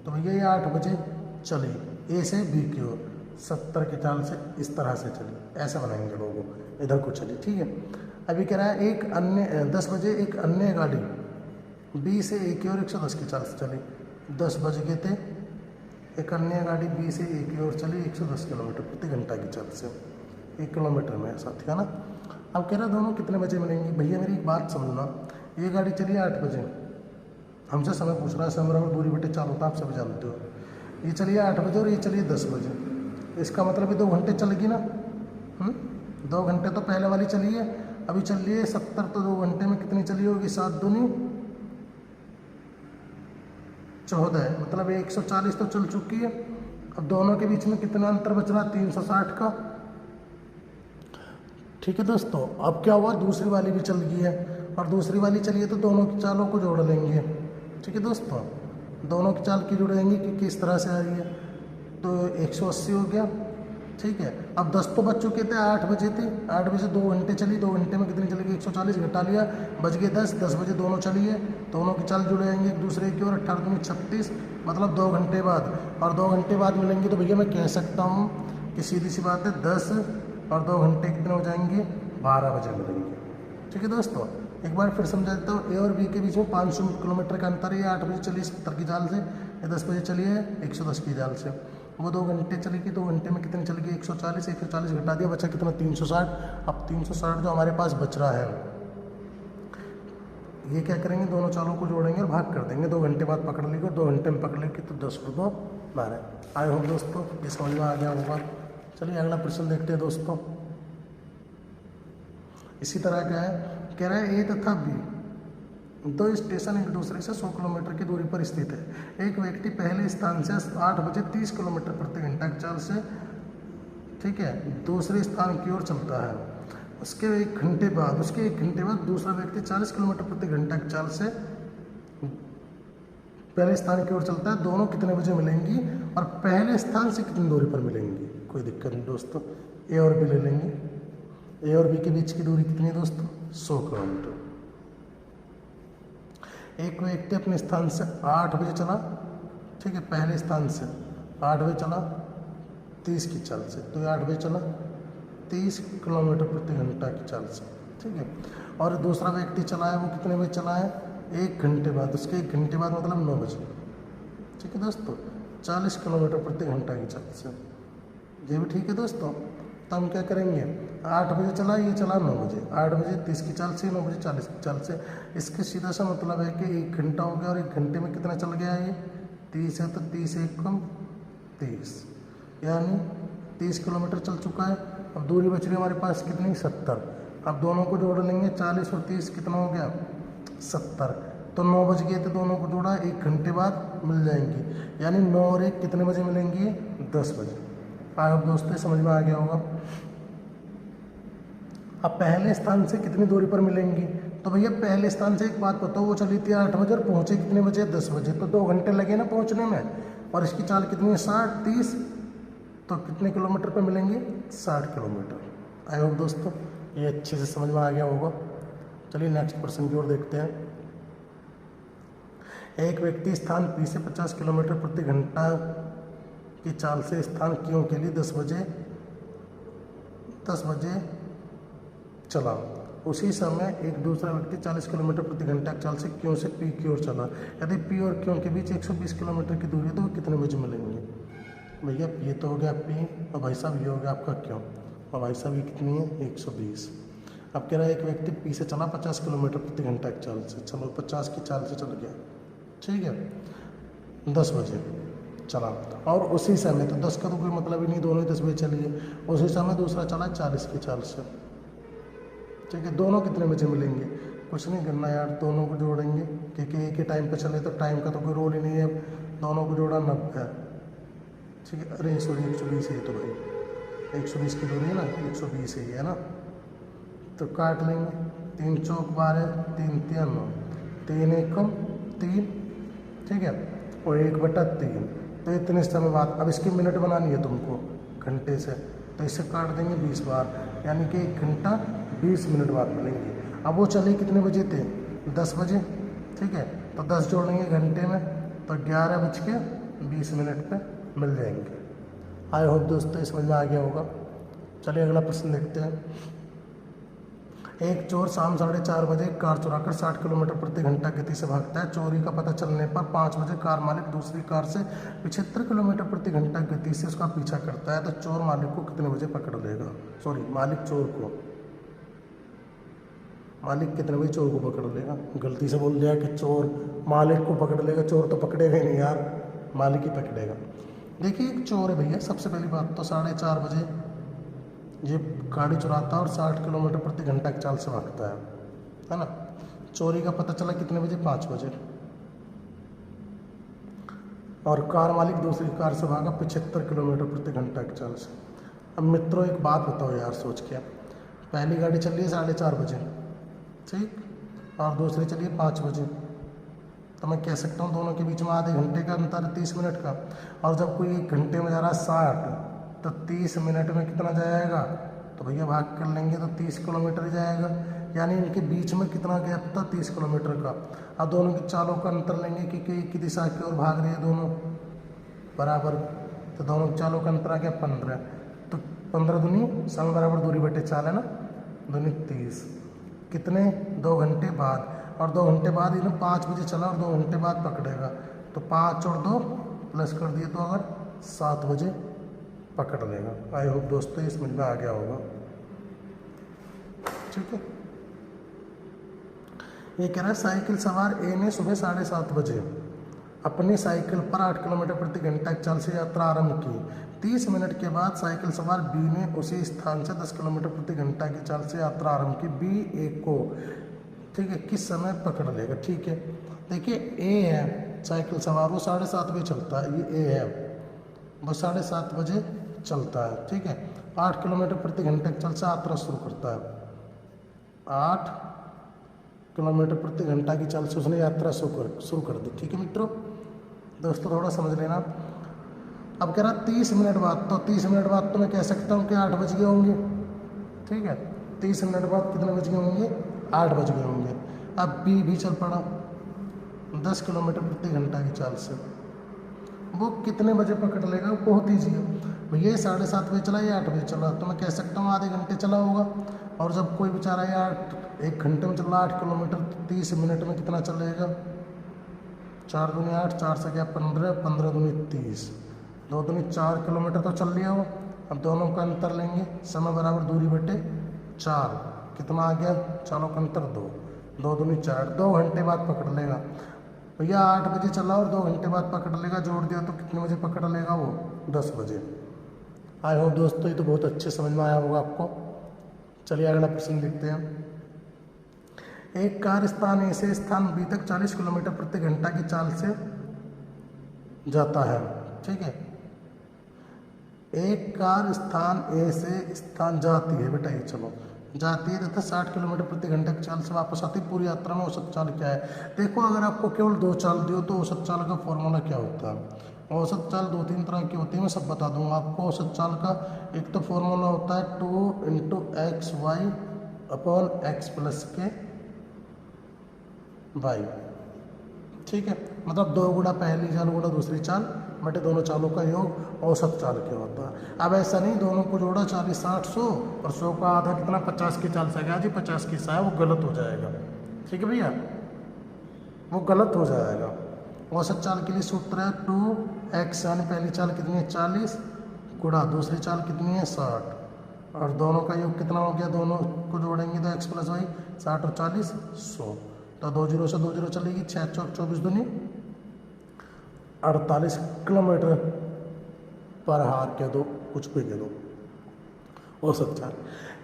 तो भैया ये 8 बजे चली, ए से बी की ओर 70 की चाल से इस तरह से चली, ऐसे बनाएंगे लोगों, इधर को चली। ठीक है, अभी कह रहा है एक अन्य 10 बजे एक अन्य गाड़ी बी से ए की ओर 110 की चाल से चली। 10 बज गए थे, एक अन्य गाड़ी बी से ए की ओर चली 110 किलोमीटर प्रति घंटा की चाल से, 1 किलोमीटर में है साथी, है ना। अब कह रहा दोनों कितने बजे मिलेंगी? भैया मेरी एक बात समझना, ये गाड़ी चली 8 बजे, हमसे समय पूछ रहा है, समय बराबर दूरी बटे चाल होता है, आप सभी जानते हो। ये चलिए 8 बजे और ये चलिए 10 बजे, इसका मतलब ये 2 घंटे चलेगी ना। 2 घंटे तो पहले वाली चली है, अभी चल रही है 70, तो 2 घंटे में कितनी चली होगी, 7 दूनी 14, मतलब 140 तो चल चुकी है। अब दोनों के बीच में कितना अंतर बच रहा, 360 का। ठीक है दोस्तों, अब क्या हुआ, दूसरी वाली भी चल गई है, और दूसरी वाली चली है तो दोनों की चालों को जोड़ लेंगे। ठीक है दोस्तों, दोनों की चाल की जोड़ेंगे कि किस तरह से आ रही है, तो 180 हो गया। ठीक है, अब 10 तो बज चुके थे, 8 बजे थे, 8 बजे 2 घंटे चली, 2 घंटे में कितनी चलेगी, 140 घटा लिया, बज गए 10, 10 बजे दोनों चली है, दोनों की चाल जुड़ेंगे एक दूसरे की ओर, 18 दूनी 36, मतलब 2 घंटे बाद, और 2 घंटे बाद मिलेंगे। तो भैया मैं कह सकता हूँ कि सीधी सी बात है 10 और 2 घंटे कितने हो जाएंगे, 12 बजे मिलेंगे। ठीक है दोस्तों, एक बार फिर समझा देता हूँ, ए और बी के बीच में 500 किलोमीटर का अंतर है। 8 बजे चलिए 70 की चाल से, या 10 बजे चलिए 110 की चाल से। वो 2 घंटे चलेगी, 2 घंटे में कितनी चलेगी, 140, 140 घटा दिया, बचा कितना, 360। अब 360 जो हमारे पास बच रहा है, ये क्या करेंगे, दोनों चालों को जोड़ेंगे और भाग कर देंगे। 2 घंटे बाद पकड़ लेंगे, 2 घंटे में पकड़ लेंगे तो 10 और 2 12। आए हो दोस्तों, ये समझ में आ गया होगा। चलिए अगला प्रश्न देखते हैं दोस्तों। इसी तरह का है, कह रहा है ए तथा बी 2 स्टेशन एक दूसरे से 100 किलोमीटर की दूरी पर स्थित है। एक व्यक्ति पहले स्थान से 8 बजे 30 किलोमीटर प्रति घंटा की चाल से, ठीक है, दूसरे स्थान की ओर चलता है। उसके एक घंटे बाद दूसरा व्यक्ति 40 किलोमीटर प्रति घंटा की चाल से पहले स्थान की ओर चलता है। दोनों कितने बजे मिलेंगी और पहले स्थान से कितनी दूरी पर मिलेंगी? कोई दिक्कत नहीं दोस्तों, ए और बी ले लेंगे। ए और बी के बीच की दूरी कितनी है दोस्तों? 100 किलोमीटर। एक व्यक्ति अपने स्थान से 8 बजे चला, ठीक है, पहले स्थान से 8 बजे चला 30 की चाल से, तो 8 बजे चला 30 किलोमीटर प्रति घंटा की चाल से, ठीक है। और दूसरा व्यक्ति चला है, वो कितने बजे चला है? 1 घंटे बाद। उसके 1 घंटे बाद मतलब 9 बजे, ठीक है दोस्तों। 40 किलोमीटर प्रति घंटा की चाल से। ये भी ठीक है दोस्तों। तो हम क्या करेंगे, 8 बजे चला, ये चला 9 बजे, 8 बजे 30 की चाल से, 9 बजे 40 की चाल से। इसके सीधा सा मतलब है कि 1 घंटा हो गया और 1 घंटे में कितना चल गया, ये 30 है तो 30 1 कम 30, यानी 30 किलोमीटर चल चुका है। अब दूरी बच रही हमारे पास कितनी, 70। अब दोनों को जोड़ लेंगे, 40 और 30 कितना हो गया, 70। तो 9 बज गए थे, दोनों को जोड़ा, 1 घंटे बाद मिल जाएंगी, यानी 9 और 1 कितने बजे मिलेंगी, 10 बजे। आई होप दोस्तों समझ में आ गया होगा। अब पहले स्थान से कितनी दूरी पर मिलेंगी, तो भैया पहले स्थान से एक बात बताओ, वो चली थी 8 बजे और पहुँचे कितने बजे, 10 बजे, तो 2 घंटे लगे ना पहुँचने में। और इसकी चाल कितनी है, 60 30, तो कितने किलोमीटर पर मिलेंगे, 60 किलोमीटर। आई होप दोस्तों ये अच्छे से समझ में आ गया होगा। चलिए नेक्स्ट क्वेश्चन की ओर देखते हैं। एक व्यक्ति स्थान पी से 50 किलोमीटर प्रति घंटा की चाल से स्थान क्यों के लिए 10 बजे चला। उसी समय एक दूसरा व्यक्ति 40 किलोमीटर प्रति घंटा की चाल से क्यों से पी की ओर चला। यदि पी और क्यों के बीच 120 किलोमीटर की दूरी है तो वो कितने बजे मिलेंगे। भैया ये तो हो गया पी, और भाई साहब ये हो गया आपका क्यों, और भाई साहब ये कितनी है, 120। अब कह रहा है एक व्यक्ति पी से चला 50 किलोमीटर प्रति घंटा की चाल से, चलो 50 की चाल से चल गया, ठीक है, 10 बजे चला। और उसी समय, तो 10 का तो कोई मतलब ही नहीं, दोनों ही 10 बजे चलिए। उसी समय दूसरा चला 40 की चाल से, ठीक है। दोनों कितने बजे मिलेंगे, कुछ नहीं करना यार, दोनों को जोड़ेंगे, क्योंकि एक ही टाइम पे चले तो टाइम का तो कोई रोल ही नहीं है। दोनों को जोड़ा 90, ठीक है। अरे सॉरी 120 है, तो भाई 120 की दूरी है ना, 120 ही है ना, तो काट लेंगे। 3 चौक 12, 3 3 9, 3 1 कम 3, ठीक है, और 1/3, तो इतने समय बाद। अब इसकी मिनट बनानी है तुमको घंटे से, तो इसे काट देंगे 20 बार, यानी कि 1 घंटा 20 मिनट बाद मिलेंगे। अब वो चले कितने बजे थे, 10 बजे, ठीक है, तो 10 जोड़ेंगे घंटे में, तो 11:20 पे मिल जाएंगे। आई होप दोस्तों समझ में आ गया होगा। चलिए अगला प्रश्न देखते हैं। एक चोर शाम 4:30 बजे कार चुराकर 60 किलोमीटर प्रति घंटा गति से भागता है। चोरी का पता चलने पर 5 बजे कार मालिक दूसरी कार से 75 किलोमीटर प्रति घंटा गति से उसका पीछा करता है, तो चोर मालिक को कितने बजे पकड़ लेगा। सॉरी, मालिक चोर को, मालिक कितने बजे चोर को पकड़ लेगा। गलती से बोल दिया कि चोर मालिक को पकड़ लेगा, चोर तो पकड़ेगा ही नहीं यार, मालिक ही पकड़ेगा। देखिए एक चोर है भैया, सबसे पहली बात तो 4:30 बजे ये गाड़ी चुराता है और 60 किलोमीटर प्रति घंटा की चाल से भागता है ना। चोरी का पता चला कितने बजे, 5 बजे, और कार मालिक दूसरी कार से भागा 75 किलोमीटर प्रति घंटा की चाल से। अब मित्रों एक बात बताओ यार सोच के, पहली गाड़ी चल रही है 4:30 बजे, ठीक, और दूसरी चलिए 5 बजे, तो मैं कह सकता हूँ दोनों के बीच में आधे घंटे का अंतर है, 30 मिनट का। और जब कोई 1 घंटे में जा रहा है 60, तो 30 मिनट में कितना जाएगा, तो भैया भाग कर लेंगे तो 30 किलोमीटर ही जाएगा, यानी इनके बीच में कितना गैप था, 30 किलोमीटर का। अब दोनों की चालों का अंतर लेंगे क्योंकि एक ही दिशा की ओर भाग रहे हैं दोनों बराबर, तो दोनों की चालों का अंतर आ गया 15, तो 15 दूनी समय बराबर दूरी बटे चाल है ना, दूनी 30, कितने, 2 घंटे बाद। और 2 घंटे बाद इन्हें 5 बजे चला और 2 घंटे बाद पकड़ेगा, तो 5 और 2 प्लस कर दिए तो अगर 7 बजे पकड़ लेगा। आई होप दोस्तों ये समझ में आ गया होगा, ठीक है। ये कह रहा है साइकिल सवार ए ने सुबह 7:30 बजे अपनी साइकिल पर 8 किलोमीटर प्रति घंटा की चाल से यात्रा आरंभ की। 30 मिनट के बाद साइकिल सवार बी ने उसी स्थान से 10 किलोमीटर प्रति घंटा की चाल से यात्रा आरंभ की। बी ए को, ठीक है, किस समय पकड़ लेगा। ठीक है, देखिए ए है साइकिल सवार, वो 7:30 बजे चलता है, ये ए है, वो 7:30 बजे चलता है, ठीक है। 8 किलोमीटर प्रति घंटे की चाल से यात्रा शुरू करता है, 8 किलोमीटर प्रति घंटा की चाल से उसने यात्रा शुरू कर दी, ठीक है मित्रों। दोस्तों थोड़ा समझ लेना। अब कह रहा 30 मिनट बाद, तो 30 मिनट बाद तो मैं कह सकता हूँ कि 8 बज गए होंगे, ठीक है। 30 मिनट बाद कितने बज गए होंगे, 8 बज गए होंगे। अब बी भी चल पड़ा 10 किलोमीटर प्रति घंटा की चाल से, वो कितने बजे पकड़ लेगा, बहुत ईजी है भैया। 7:30 बजे चला या 8 बजे चला, तो मैं कह सकता हूँ आधे घंटे चला होगा। और जब कोई बेचारा यार 1 घंटे में चल रहा 8 किलोमीटर, तो 30 मिनट में कितना चलेगा, 4 दूनी 8, 4 से क्या 15, 15 दूनी 30, 2 दूनी 4 किलोमीटर तो चल लिया वो। अब दोनों का अंतर लेंगे, समय बराबर दूरी बटे 4, कितना आ गया, चालों का अंतर 2, 2 दूनी 4, 2 घंटे बाद पकड़ लेगा भैया। 8 बजे चला और 2 घंटे बाद पकड़ लेगा, जोड़ दिया तो कितने बजे पकड़ लेगा वो, 10 बजे। आई होप दोस्तों ये तो बहुत अच्छे समझ में आया होगा आपको। चलिए अगला प्रश्न देखते हैं। एक कार स्थान ए से स्थान बी तक 40 किलोमीटर प्रति घंटा की चाल से जाता है, ठीक है। एक कार स्थान ए से स्थान जाती है बेटा, ये चलो जाती है तथा 60 किलोमीटर प्रति घंटे की चाल से वापस आती है। पूरी यात्रा में औसत चाल क्या है? देखो अगर आपको केवल 2 चाल दियो तो औसत चाल का फॉर्मूला क्या होता है? औसत चाल 2-3 तरह की होती है, मैं सब बता दूंगा आपको। औसत चाल का एक तो फॉर्मूला होता है 2 × xy अपॉन x प्लस के y, ठीक है। मतलब 2 गुणा पहली चाल गुणा दूसरी चाल बटे दोनों चालों का योग औसत चाल क्या होता है। अब ऐसा नहीं दोनों को जोड़ा 40, 60, 100 और 100 का आधा कितना 50 की चाल से गया जी, 50 की सा है, वो गलत हो जाएगा, ठीक है भैया, वो गलत हो जाएगा। औसत चाल के लिए सूत्र है 2x यानी पहली चाल कितनी है 40 गुणा दूसरी चाल कितनी है 60 और दोनों का योग कितना हो गया, दोनों को जोड़ेंगे तो x प्लस वाई 60 और 40 100, तो 2 जीरो से 2 जीरो चलेगी, 6 चौक 24 दूनी 48 किलोमीटर पर हार कह दो, कुछ भी कह दो, औसत चाल।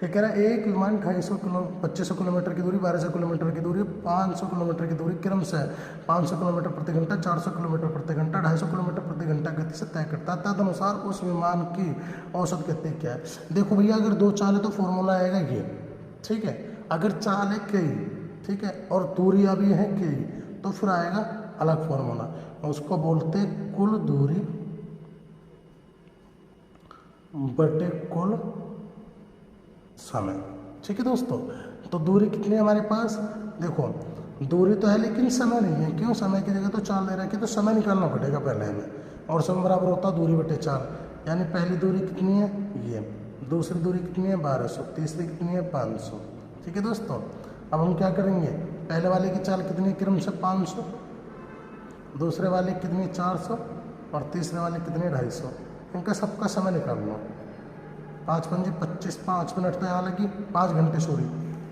ये कह रहा है एक विमान 2500 किलोमीटर की दूरी, 1200 किलोमीटर की दूरी, 500 किलोमीटर की दूरी क्रम से 500 किलोमीटर प्रति घंटा, 400 किलोमीटर प्रति घंटा, 250 किलोमीटर प्रति घंटा गति से तय करता है। तदनुसार उस विमान की औसत गति क्या है? देखो भैया अगर 2 चाल है तो फॉर्मूला आएगा ये, ठीक है। अगर चाल है कई, ठीक है, और दूरी अभी है कई, तो फिर आएगा अलग फॉर्मूला, उसको बोलते कुल दूरी बटे कुल समय, ठीक है दोस्तों। तो दूरी कितनी है हमारे पास? देखो दूरी तो है लेकिन समय नहीं है, क्यों? समय की जगह तो चाल ले रखी, तो समय निकालना पड़ेगा पहले हमें, और समय बराबर होता है दूरी बटे चाल। यानी पहली दूरी कितनी है ये, दूसरी दूरी कितनी है 1200, तीसरी कितनी है 500, ठीक है दोस्तों। अब हम क्या करेंगे, पहले वाले की चाल कितनी क्रम से 500, दूसरे वाले कितनी 400 और तीसरे वाले कितने 250, इनका सबका समय निकाल लो। 5 पंजे 25, 5 मिनट तो यहाँ लगी, 5 घंटे सॉरी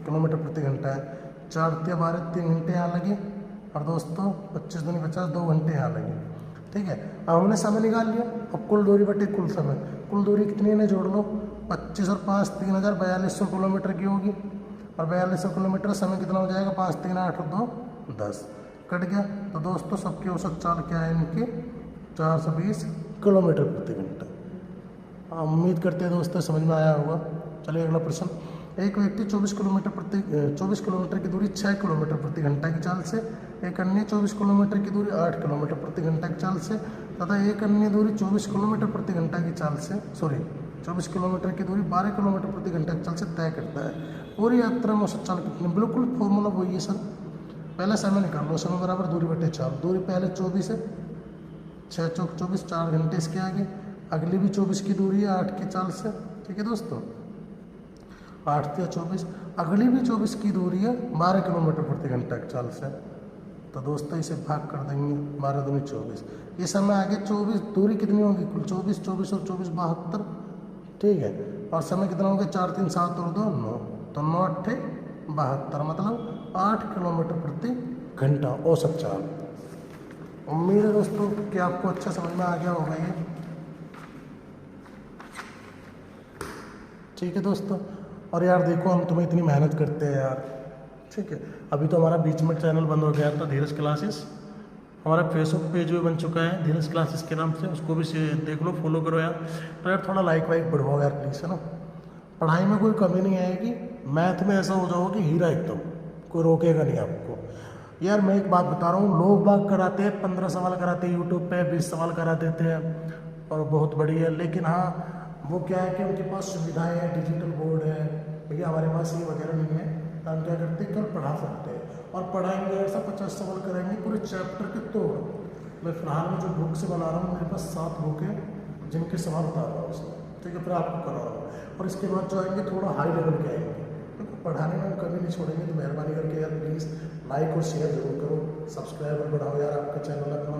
किलोमीटर प्रति घंटा है, 4 × 12 3 घंटे यहाँ लगे, और दोस्तों 25 दूनी 50 2 घंटे यहाँ लगे, ठीक है। अब हमने समय निकाल लिया, अब कुल दूरी बटे कुल समय, कुल दूरी कितनी ने जोड़ लो, 25 और 5 3000, 4200 किलोमीटर की होगी, और 4200 किलोमीटर समय कितना हो जाएगा, 5 3 8 और 2 10 कट गया। तो दोस्तों सबकी औसत चाल क्या है इनकी, 420 किलोमीटर प्रति घंटा। उम्मीद करते हैं दोस्तों समझ में आया होगा। चलिए अगला प्रश्न। एक व्यक्ति 24 किलोमीटर की दूरी 6 किलोमीटर प्रति घंटा की चाल से, एक अन्य 24 किलोमीटर की दूरी 8 किलोमीटर प्रति घंटा की चाल से तथा एक अन्य दूरी 24 किलोमीटर प्रति घंटा की चाल से 24 किलोमीटर की दूरी 12 किलोमीटर प्रति घंटा की चाल से तय करता है। पूरी यात्रा में औसत चाल कितनी? बिल्कुल फॉर्मूला वही है सर, पहले समय निकाल लो, समय बराबर दूरी बटे चाल। दूरी पहले 24 है, 6 चौक 24, 4 घंटे इसके आगे, अगली भी 24 की दूरी है 8 की चाल से, ठीक है दोस्तों, 8 × 24, अगली भी 24 की दूरी है 12 किलोमीटर प्रति घंटा की चाल से। तो दोस्तों इसे भाग कर देंगे, 12 दूनी 24, ये समय आगे 24, दूरी कितनी होगी कुल 24, 24 और 24 72, ठीक है, और समय कितना हो गया 4 3 7 और 2 9, तो 9 8 72, मतलब 8 किलोमीटर प्रति घंटा औसत चाल। उम्मीद है दोस्तों कि आपको अच्छा समझ में आ गया होगा ये, ठीक है दोस्तों। और यार देखो हम तुम्हें इतनी मेहनत करते हैं यार, ठीक है। अभी तो हमारा बीच में चैनल बंद हो गया था धीरज क्लासेस, हमारा फेसबुक पेज भी बन चुका है धीरज क्लासेस के नाम से, उसको भी देख लो, फॉलो करो यार। तो यार थोड़ा लाइक वाइक बढ़वाओ यार प्लीज़, है ना। पढ़ाई में कोई कमी नहीं आएगी, मैथ में ऐसा हो जाओगे हीरा एकदम, कोई रोकेगा नहीं आपको। यार मैं एक बात बता रहा हूँ, लोग बाग कराते हैं 15 सवाल कराते हैं यूट्यूब पे, 20 सवाल करा देते हैं और बहुत बढ़िया है, लेकिन हाँ वो क्या है कि उनके पास सुविधाएं हैं, डिजिटल बोर्ड है, भैया हमारे पास ये वगैरह नहीं है, तो हम क्या करते हैं कल पढ़ा सकते हैं और पढ़ाएंगे ऐसा 50 सवाल कराएंगे पूरे चैप्टर के तोड़। मैं फिलहाल में जो बुक से बना रहा हूँ मेरे पास 7 बुक है जिनके सवाल बता रहा हूँ उसमें, ठीक है, फिर आपको करा रहा हूँ। और इसके बाद जो आएंगे थोड़ा हाई लेवल के आएंगे, देखो पढ़ाने में हम कभी नहीं छोड़ेंगे, तो मेहरबानी करके यार प्लीज़ लाइक और शेयर जरूर करो, सब्सक्राइबर बढ़ाओ यार, आपका चैनल अपना,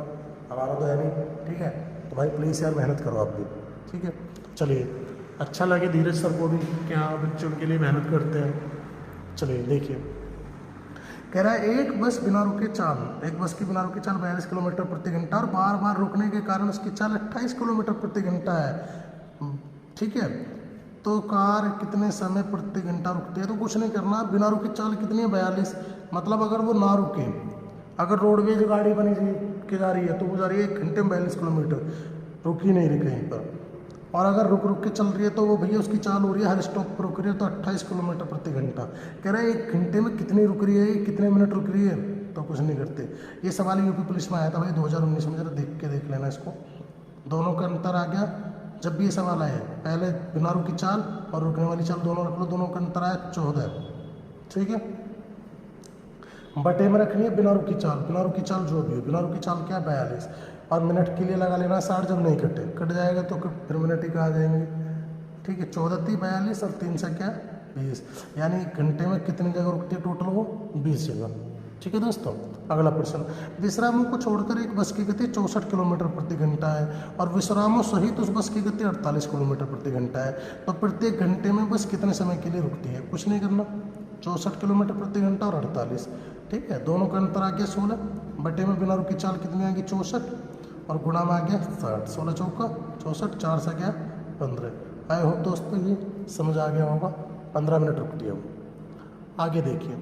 हमारा तो है नहीं, ठीक है। तो भाई प्लीज़ यार मेहनत करो आप भी, ठीक है। चलिए, अच्छा लगे धीरज सर को भी क्या बच्चों के लिए मेहनत करते हैं। चलिए देखिए, कह रहा है एक बस बिना रुके चाल, एक बस की बिना रुके चाल 42 किलोमीटर प्रति घंटा और बार बार रुकने के कारण उसकी चाल 28 किलोमीटर प्रति घंटा है, ठीक है। तो कार कितने समय प्रति घंटा रुकती है? तो कुछ नहीं करना, बिना रुके चाल कितनी है 42, मतलब अगर वो ना रुके, अगर रोडवेज गाड़ी बनी के जा रही है तो वो जा रही है 1 घंटे में 42 किलोमीटर, रुकी नहीं रही कहीं पर, और अगर रुक रुक के चल रही है तो वो भैया उसकी चाल हो रही है हर स्टॉप पर रुक रही है तो 28 किलोमीटर प्रति घंटा। कह रहा है 1 घंटे में कितनी रुक रही है, कितने मिनट रुक रही है? तो कुछ नहीं करते। ये सवाल यूपी पुलिस में आया था भाई 2019 में, जरा देख लेना इसको, दोनों का अंतर आ गया। जब भी ये सवाल आए, पहले बिना रुकी चाल और रुकने वाली चाल दोनों रख लो, दोनों का अंतर आया 14, ठीक है। बटे में रखनी है बिना रुकी चाल, बिना रुकी चाल जो भी हो, बिना रुकी चाल क्या है 42, और मिनट के लिए लगा लेना 60, जब नहीं कट जाएगा तो फिर मिनट ही कहा जाएंगे, ठीक है। 14 थी 42 और 3 से क्या 20, यानी 1 घंटे में कितनी जगह रुकती है टोटल? वो 20 जगह, ठीक है दोस्तों। अगला प्रश्न, विश्रामों को छोड़कर एक बस की गति 64 किलोमीटर प्रति घंटा है और विश्रामों सहित उस बस की गति 48 किलोमीटर प्रति घंटा है, तो प्रत्येक घंटे में बस कितने समय के लिए रुकती है? कुछ नहीं करना, 64 किलोमीटर प्रति घंटा और 48, ठीक है। दोनों का अंतर आ गया 16, बटे में बिना रुकी चाल कितनी आ गई 64, और गुणा में आ गया 60, 16 चौका 64, 4 से गया 15। आई होप दोस्तों ये समझ आ गया होगा। 15 मिनट रुकती है वो। आगे देखिए,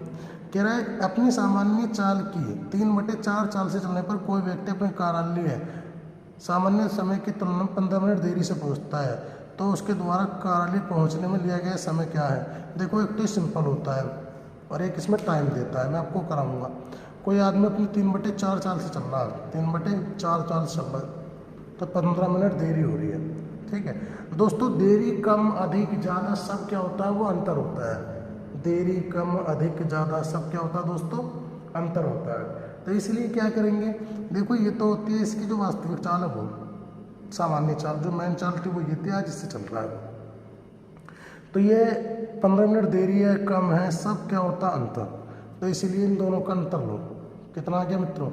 कह रहा है अपनी सामान्य चाल की 3/4 चाल से चलने पर कोई व्यक्ति अपने कार्यालय सामान्य समय की तुलना में 15 मिनट देरी से पहुंचता है, तो उसके द्वारा कार्यालय पहुंचने में लिया गया समय क्या है? देखो एक तो सिंपल होता है और एक इसमें टाइम देता है, मैं आपको कराऊंगा। कोई आदमी अपनी 3/4 चाल से चल रहा है, 3/4 चाल से चल रहा है, तो 15 मिनट देरी हो रही है, ठीक है दोस्तों। देरी कम अधिक ज़्यादा सब क्या होता है? वो अंतर होता है। देरी कम अधिक ज़्यादा सब क्या होता है दोस्तों? अंतर होता है। तो इसलिए क्या करेंगे, देखो ये तो होती है इसकी जो वास्तविक चाल है, वो सामान्य चाल, जो मेन चाल थी वो ये थी, आज इससे चल रहा है। तो ये 15 मिनट देरी है, कम है, सब क्या होता है? अंतर। तो इसीलिए इन दोनों का अंतर लो। कितना आ गया मित्रों?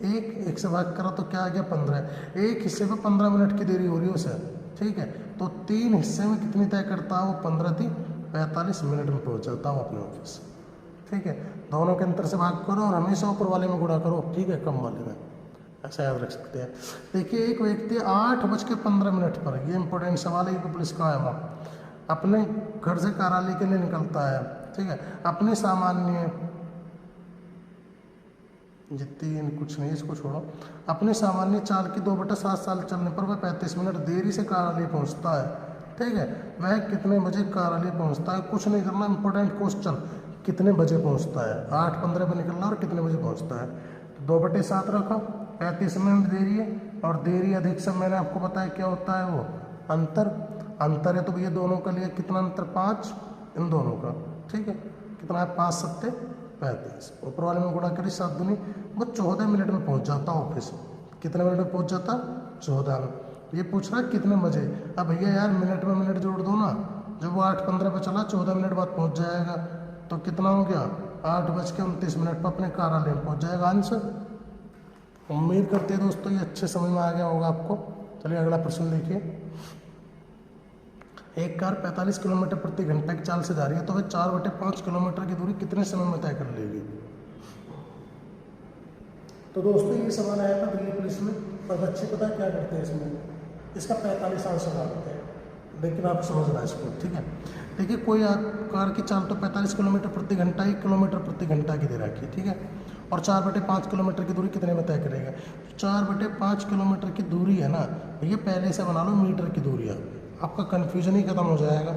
एक से भाग करा तो क्या आ गया? 15। एक हिस्से में 15 मिनट की देरी हो रही है उसे, ठीक है। तो 3 हिस्से में कितनी तय करता है वो? 15 थी 45 मिनट में पहुंच जाता हूँ अपने ऑफिस, ठीक है। दोनों के अंतर से भाग करो और हमेशा ऊपर वाले में गुणा करो, ठीक है, कम वाले में, ऐसा याद रख सकते हैं। देखिए एक व्यक्ति 8:15 पर, ये इंपॉर्टेंट सवाल है, पुलिस का है, वहाँ अपने घर से कार्यालय के लिए निकलता है, ठीक है। अपने सामान्य जितनी कुछ नहीं, इसको छोड़ो। अपने सामान्य चाल की 2/7 साल चलने पर वह 35 मिनट देरी से कार्यालय पहुंचता है, ठीक है। वह कितने बजे कार्यालय पहुंचता है? कुछ नहीं करना, इंपॉर्टेंट क्वेश्चन, कितने बजे पहुंचता है? 8:15 पर निकलना और कितने बजे पहुंचता है? तो 2/7 रखा, 35 मिनट देरी है, और देरी अधिक समय मैंने आपको बताया क्या होता है? वो अंतर। अंतर है तो ये दोनों का लिए कितना अंतर? 5, इन दोनों का, ठीक है। कितना है? 5 7 35, ऊपर वाले में गुणा करी 7 दूनी, वो 14 मिनट में पहुंच जाता ऑफिस। कितने मिनट में पहुंच जाता? 14 में। ये पूछ रहा है कितने बजे। अब भैया यार मिनट में मिनट जोड़ दो ना, जब वो 8:15 पर चला 14 मिनट बाद पहुंच जाएगा, तो कितना हो गया? 8:29 पर अपने कार्यालय में पहुंच जाएगा। आंसर। उम्मीद करते हैं दोस्तों ये अच्छे समझ में आ गया होगा आपको। चलिए अगला प्रश्न देखिए। एक कार 45 किलोमीटर प्रति घंटा की चाल से जा रही है, तो वह 4/5 किलोमीटर की दूरी कितने समय में तय कर लेगी? तो दोस्तों ये सवाल आया था दिल्ली पुलिस में, और बच्चे पता क्या करते हैं इसमें, इसका 45 आंसर डालते हैं, लेकिन आप समझना इसको, ठीक है। देखिए कोई कार की चाल तो 45 किलोमीटर प्रति घंटा, 1 किलोमीटर प्रति घंटा की दे रखी है, ठीक है। और 4/5 किलोमीटर की दूरी कितने में तय करेगा? 4/5 किलोमीटर की दूरी है ना, ये पहले से बना लो मीटर की दूरी है, आपका कन्फ्यूजन ही खत्म हो जाएगा।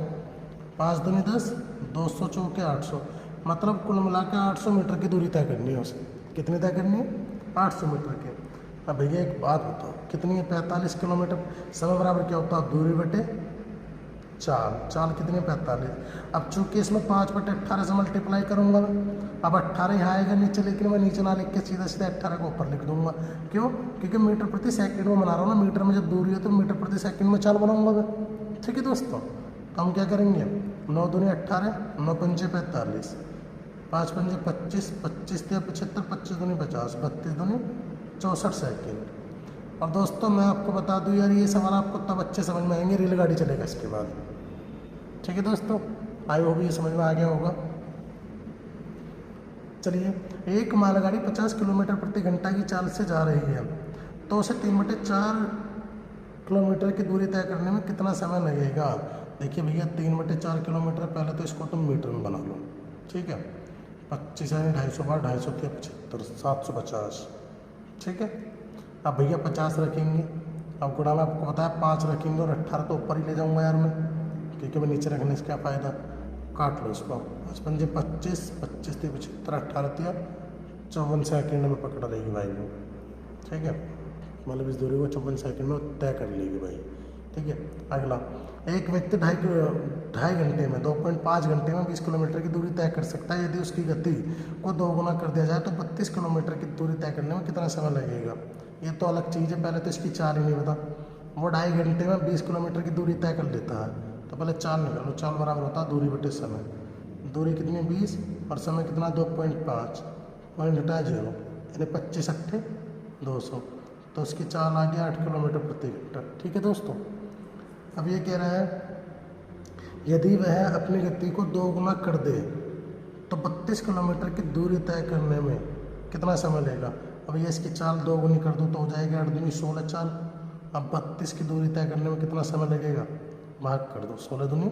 5 दूनी 10, 200 चौके 800, मतलब कुल मिला के 800 मीटर की दूरी तय करनी है उसे। कितनी तय करनी है? 800 मीटर की। अब भैया एक बात बताओ, कितनी है? 45 किलोमीटर। समय बराबर क्या होता है? दूरी बटे चाल। चाल कितनी है? 45। अब चूंकि इसमें 5/18 से मल्टीप्लाई करूंगा मैं, अब 18 यहाँ आएगा नीचे, लेकिन मैं नीचे ना लिख के सीधा सीधा 18 को ऊपर लिख दूंगा। क्यों? क्योंकि मीटर प्रति सेकंड में बना रहा हूँ ना, मीटर में जब दूरी है तो मीटर प्रति सेकंड में चाल बनाऊंगा मैं, ठीक है दोस्तों। तो हम क्या करेंगे, 9 दूनी 18, 9 पंजे 45, 5 पंजे 25, 25 तिया 75, 25 दूनी 50, 32 दूनी 64 सेकेंड। और दोस्तों मैं आपको बता दूं यार, ये सवाल आपको तब अच्छे समझ में आएंगे रेलगाड़ी चलेगा इसके बाद। ठीक है दोस्तों, आई होप ये समझ में आ गया होगा। चलिए, एक मालगाड़ी 50 किलोमीटर प्रति घंटा की चाल से जा रही है, तो उसे 3/4 किलोमीटर की दूरी तय करने में कितना समय लगेगा। देखिए भैया 3/4 किलोमीटर, पहले तो इसको तुम मीटर में बना लो। ठीक है, 25 यानी 250 बार 250 × 75, 750। ठीक है, अब भैया 50 रखेंगे, अब गुणा में आपको पता है 5 रखेंगे और 18 तो ऊपर ही ले जाऊंगा यार मैं, क्योंकि मैं नीचे रखने से क्या फ़ायदा। काट लो इसको, 5 पंजे 25, 25 × 75, 18 × 54 सेकेंड में पकड़ लेगी भाई वो। ठीक है, मतलब इस दूरी को 54 सेकेंड में तय कर लेगी भाई। ठीक है, अगला, एक व्यक्ति 2.5 घंटे में 2.5 घंटे में 20 किलोमीटर की दूरी तय कर सकता है। यदि उसकी गति को 2 गुना कर दिया जाए तो 32 किलोमीटर की दूरी तय करने में कितना समय लगेगा। ये तो अलग चीज़ है, पहले तो इसकी चाल ही नहीं बता। वो 2.5 घंटे में 20 किलोमीटर की दूरी तय कर लेता है, तो पहले चाल निकालो। चाल बराबर होता है दूरी बटे समय। दूरी कितनी 20 और समय कितना 2.5, पॉइंट हटा 0 यानी 25 × 200, तो उसकी चाल आ गया 8 किलोमीटर प्रति घंटा। ठीक है दोस्तों, अब ये कह रहा है यदि वह अपनी गति को 2 गुना कर दे तो 32 किलोमीटर की दूरी तय करने में कितना समय लेगा। अब ये इसकी चाल 2 गुनी कर दूँ तो हो जाएगी 8 दूनी 16 चाल। अब 32 की दूरी तय करने में कितना समय लगेगा, भाग कर दो, 16 दूनी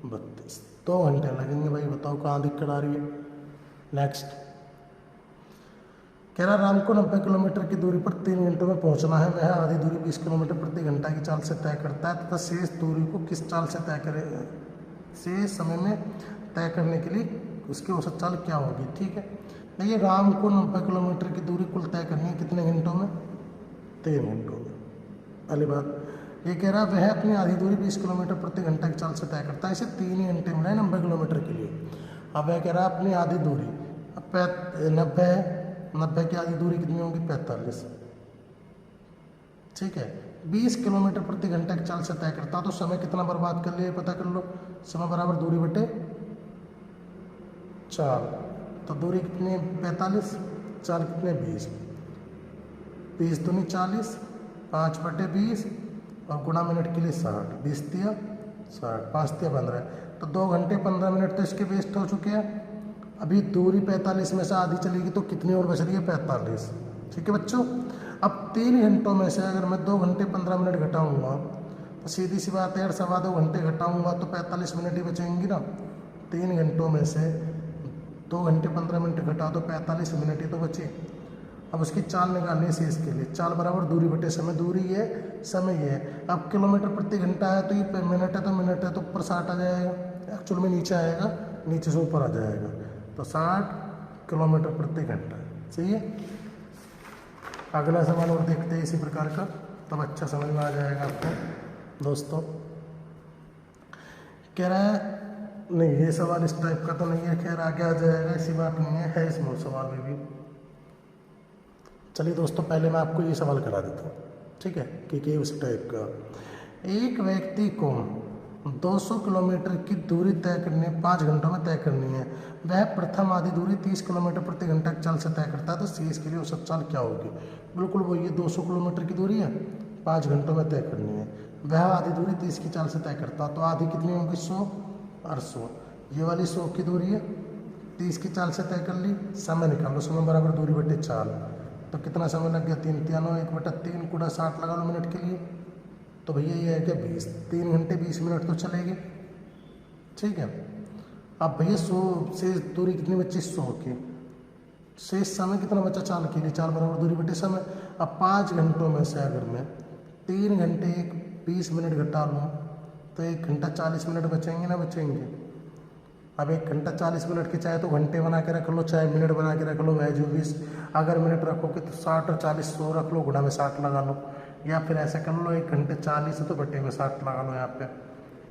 32, 2 घंटे लगेंगे भाई। बताओ कहाँ दिक्कत आ रही है। नेक्स्ट कह रहा राम को 90 किलोमीटर की दूरी पर 3 घंटों में पहुंचना है। वह आधी दूरी 20 किलोमीटर प्रति घंटा की चाल से तय करता है तथा शेष दूरी को किस चाल से तय करे, शेष समय में तय करने के लिए उसकी औसत चाल क्या होगी। ठीक है, देखिए राम को 90 किलोमीटर की दूरी कुल तय करनी है कितने घंटों में, 3 घंटों में। पहली बात ये कह रहा है वह अपनी आधी दूरी 20 किलोमीटर प्रति घंटा की चाल से तय करता है, इसे 3 ही घंटे मिला है 90 किलोमीटर के लिए। अब वह कह रहा है अपनी आधी दूरी, अब 90 की आधी दूरी कितनी होगी 45। ठीक है, 20 किलोमीटर प्रति घंटा की चाल से तय करता तो समय कितना बर्बाद कर लिए पता कर लो। समय बराबर दूरी बटे चाल, तो दूरी कितनी 45, चाल कितने 20, 20 दूनी 40, 5/20 और गुणा मिनट के लिए 60, 20 तिया 60, 5 तिया 15, तो 2 घंटे 15 मिनट तो इसके वेस्ट हो चुके हैं। अभी दूरी 45 में से आधी चलेगी तो कितनी और बच रही है 45। ठीक है बच्चों, अब 3 घंटों में से अगर मैं 2 घंटे 15 मिनट घटाऊंगा तो सीधी सी बात है यार 2.25 घंटे घटाऊंगा तो 45 मिनट ही बचेंगी ना। 3 घंटों में से 2 घंटे 15 मिनट घटा तो 45 मिनट ही तो बचे। अब उसकी चाल निकालनी है शेष के लिए। चाल बराबर दूरी बटे समय, दूरी ये समय ये है। अब किलोमीटर प्रति घंटा है तो ये मिनट है तो मिनट है तो ऊपर 60 आ जाएगा, एक्चुअल में नीचे आएगा, नीचे से ऊपर आ जाएगा, तो 60 किलोमीटर प्रति घंटा। सही है, अगला सवाल और देखते हैं इसी प्रकार का, तब अच्छा समझ में आ जाएगा आपको दोस्तों। कह रहा है नहीं ये सवाल इस टाइप का तो नहीं है, खैर आगे आ जाएगा, ऐसी बात नहीं है इसमें सवाल में भी। चलिए दोस्तों पहले मैं आपको ये सवाल करा देता हूँ, ठीक है, कि उस टाइप का। एक व्यक्ति को 200 किलोमीटर की दूरी तय करनी 5 घंटों में तय करनी है। वह प्रथम आधी दूरी 30 किलोमीटर प्रति घंटा की चाल से तय करता है, तो शेष के लिए औसत चाल क्या होगी। बिल्कुल वो ये 200 किलोमीटर की दूरी है, 5 घंटों में तय करनी है। वह आधी दूरी 30 की चाल से तय करता, तो आधी कितनी होगी 100 और 100। ये वाली 100 की दूरी है, 30 की चाल से तय कर ली। समय निकालो, समय बराबर दूरी बटे चाल, तो कितना समय लग गया 3 तिया 9, 1/3 गुणा 60 लगा लो मिनट के लिए, तो भैया ये है क्या 20, 3 घंटे 20 मिनट तो चलेंगे। ठीक है, अब भैया 100 से दूरी कितनी बची 100 की, शेष समय कितना बचा चाल के लिए, चाल बराबर दूरी बटे समय। अब 5 घंटों में से अगर मैं 3 घंटे 20 मिनट घटा लूँ तो 1 घंटा 40 मिनट बचेंगे ना बचेंगे। अब 1 घंटा 40 मिनट के चाहे तो घंटे बना के रख लो, चाहे मिनट बना के रख लो, वह जो 20 अगर मिनट रखोगे तो 60 और 40 100 रख लो, गुणा में 60 लगा लो, या फिर ऐसा कर लो 1 घंटे 40 है तो बटे में 60 लगा लो। यहाँ पे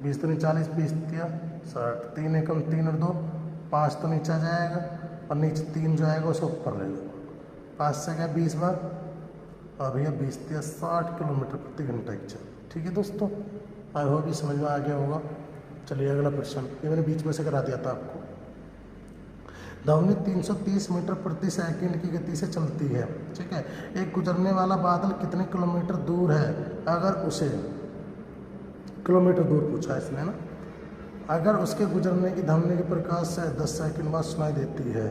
20 तो नहीं 40, 20 तिया 60, 3 एकम 3 और 2 5 तो नीचे आ जाएगा और नीचे 3 जो आएगा उसे ऊपर ले लो, 5 से गया 20 बार और भैया 20 तिया 60 किलोमीटर प्रति घंटा की चाल। ठीक है दोस्तों, आई होप ये समझ में आ गया होगा। चलिए अगला प्रश्न, ये मैंने बीच में से करा दिया था आपको। ध्वनि 330 मीटर प्रति सेकंड की गति से चलती है, ठीक है। एक गुजरने वाला बादल कितने किलोमीटर दूर है, अगर उसे किलोमीटर दूर पूछा है इसने ना, अगर उसके गुजरने की ध्वनि के प्रकाश से 10 सेकंड बाद सुनाई देती है।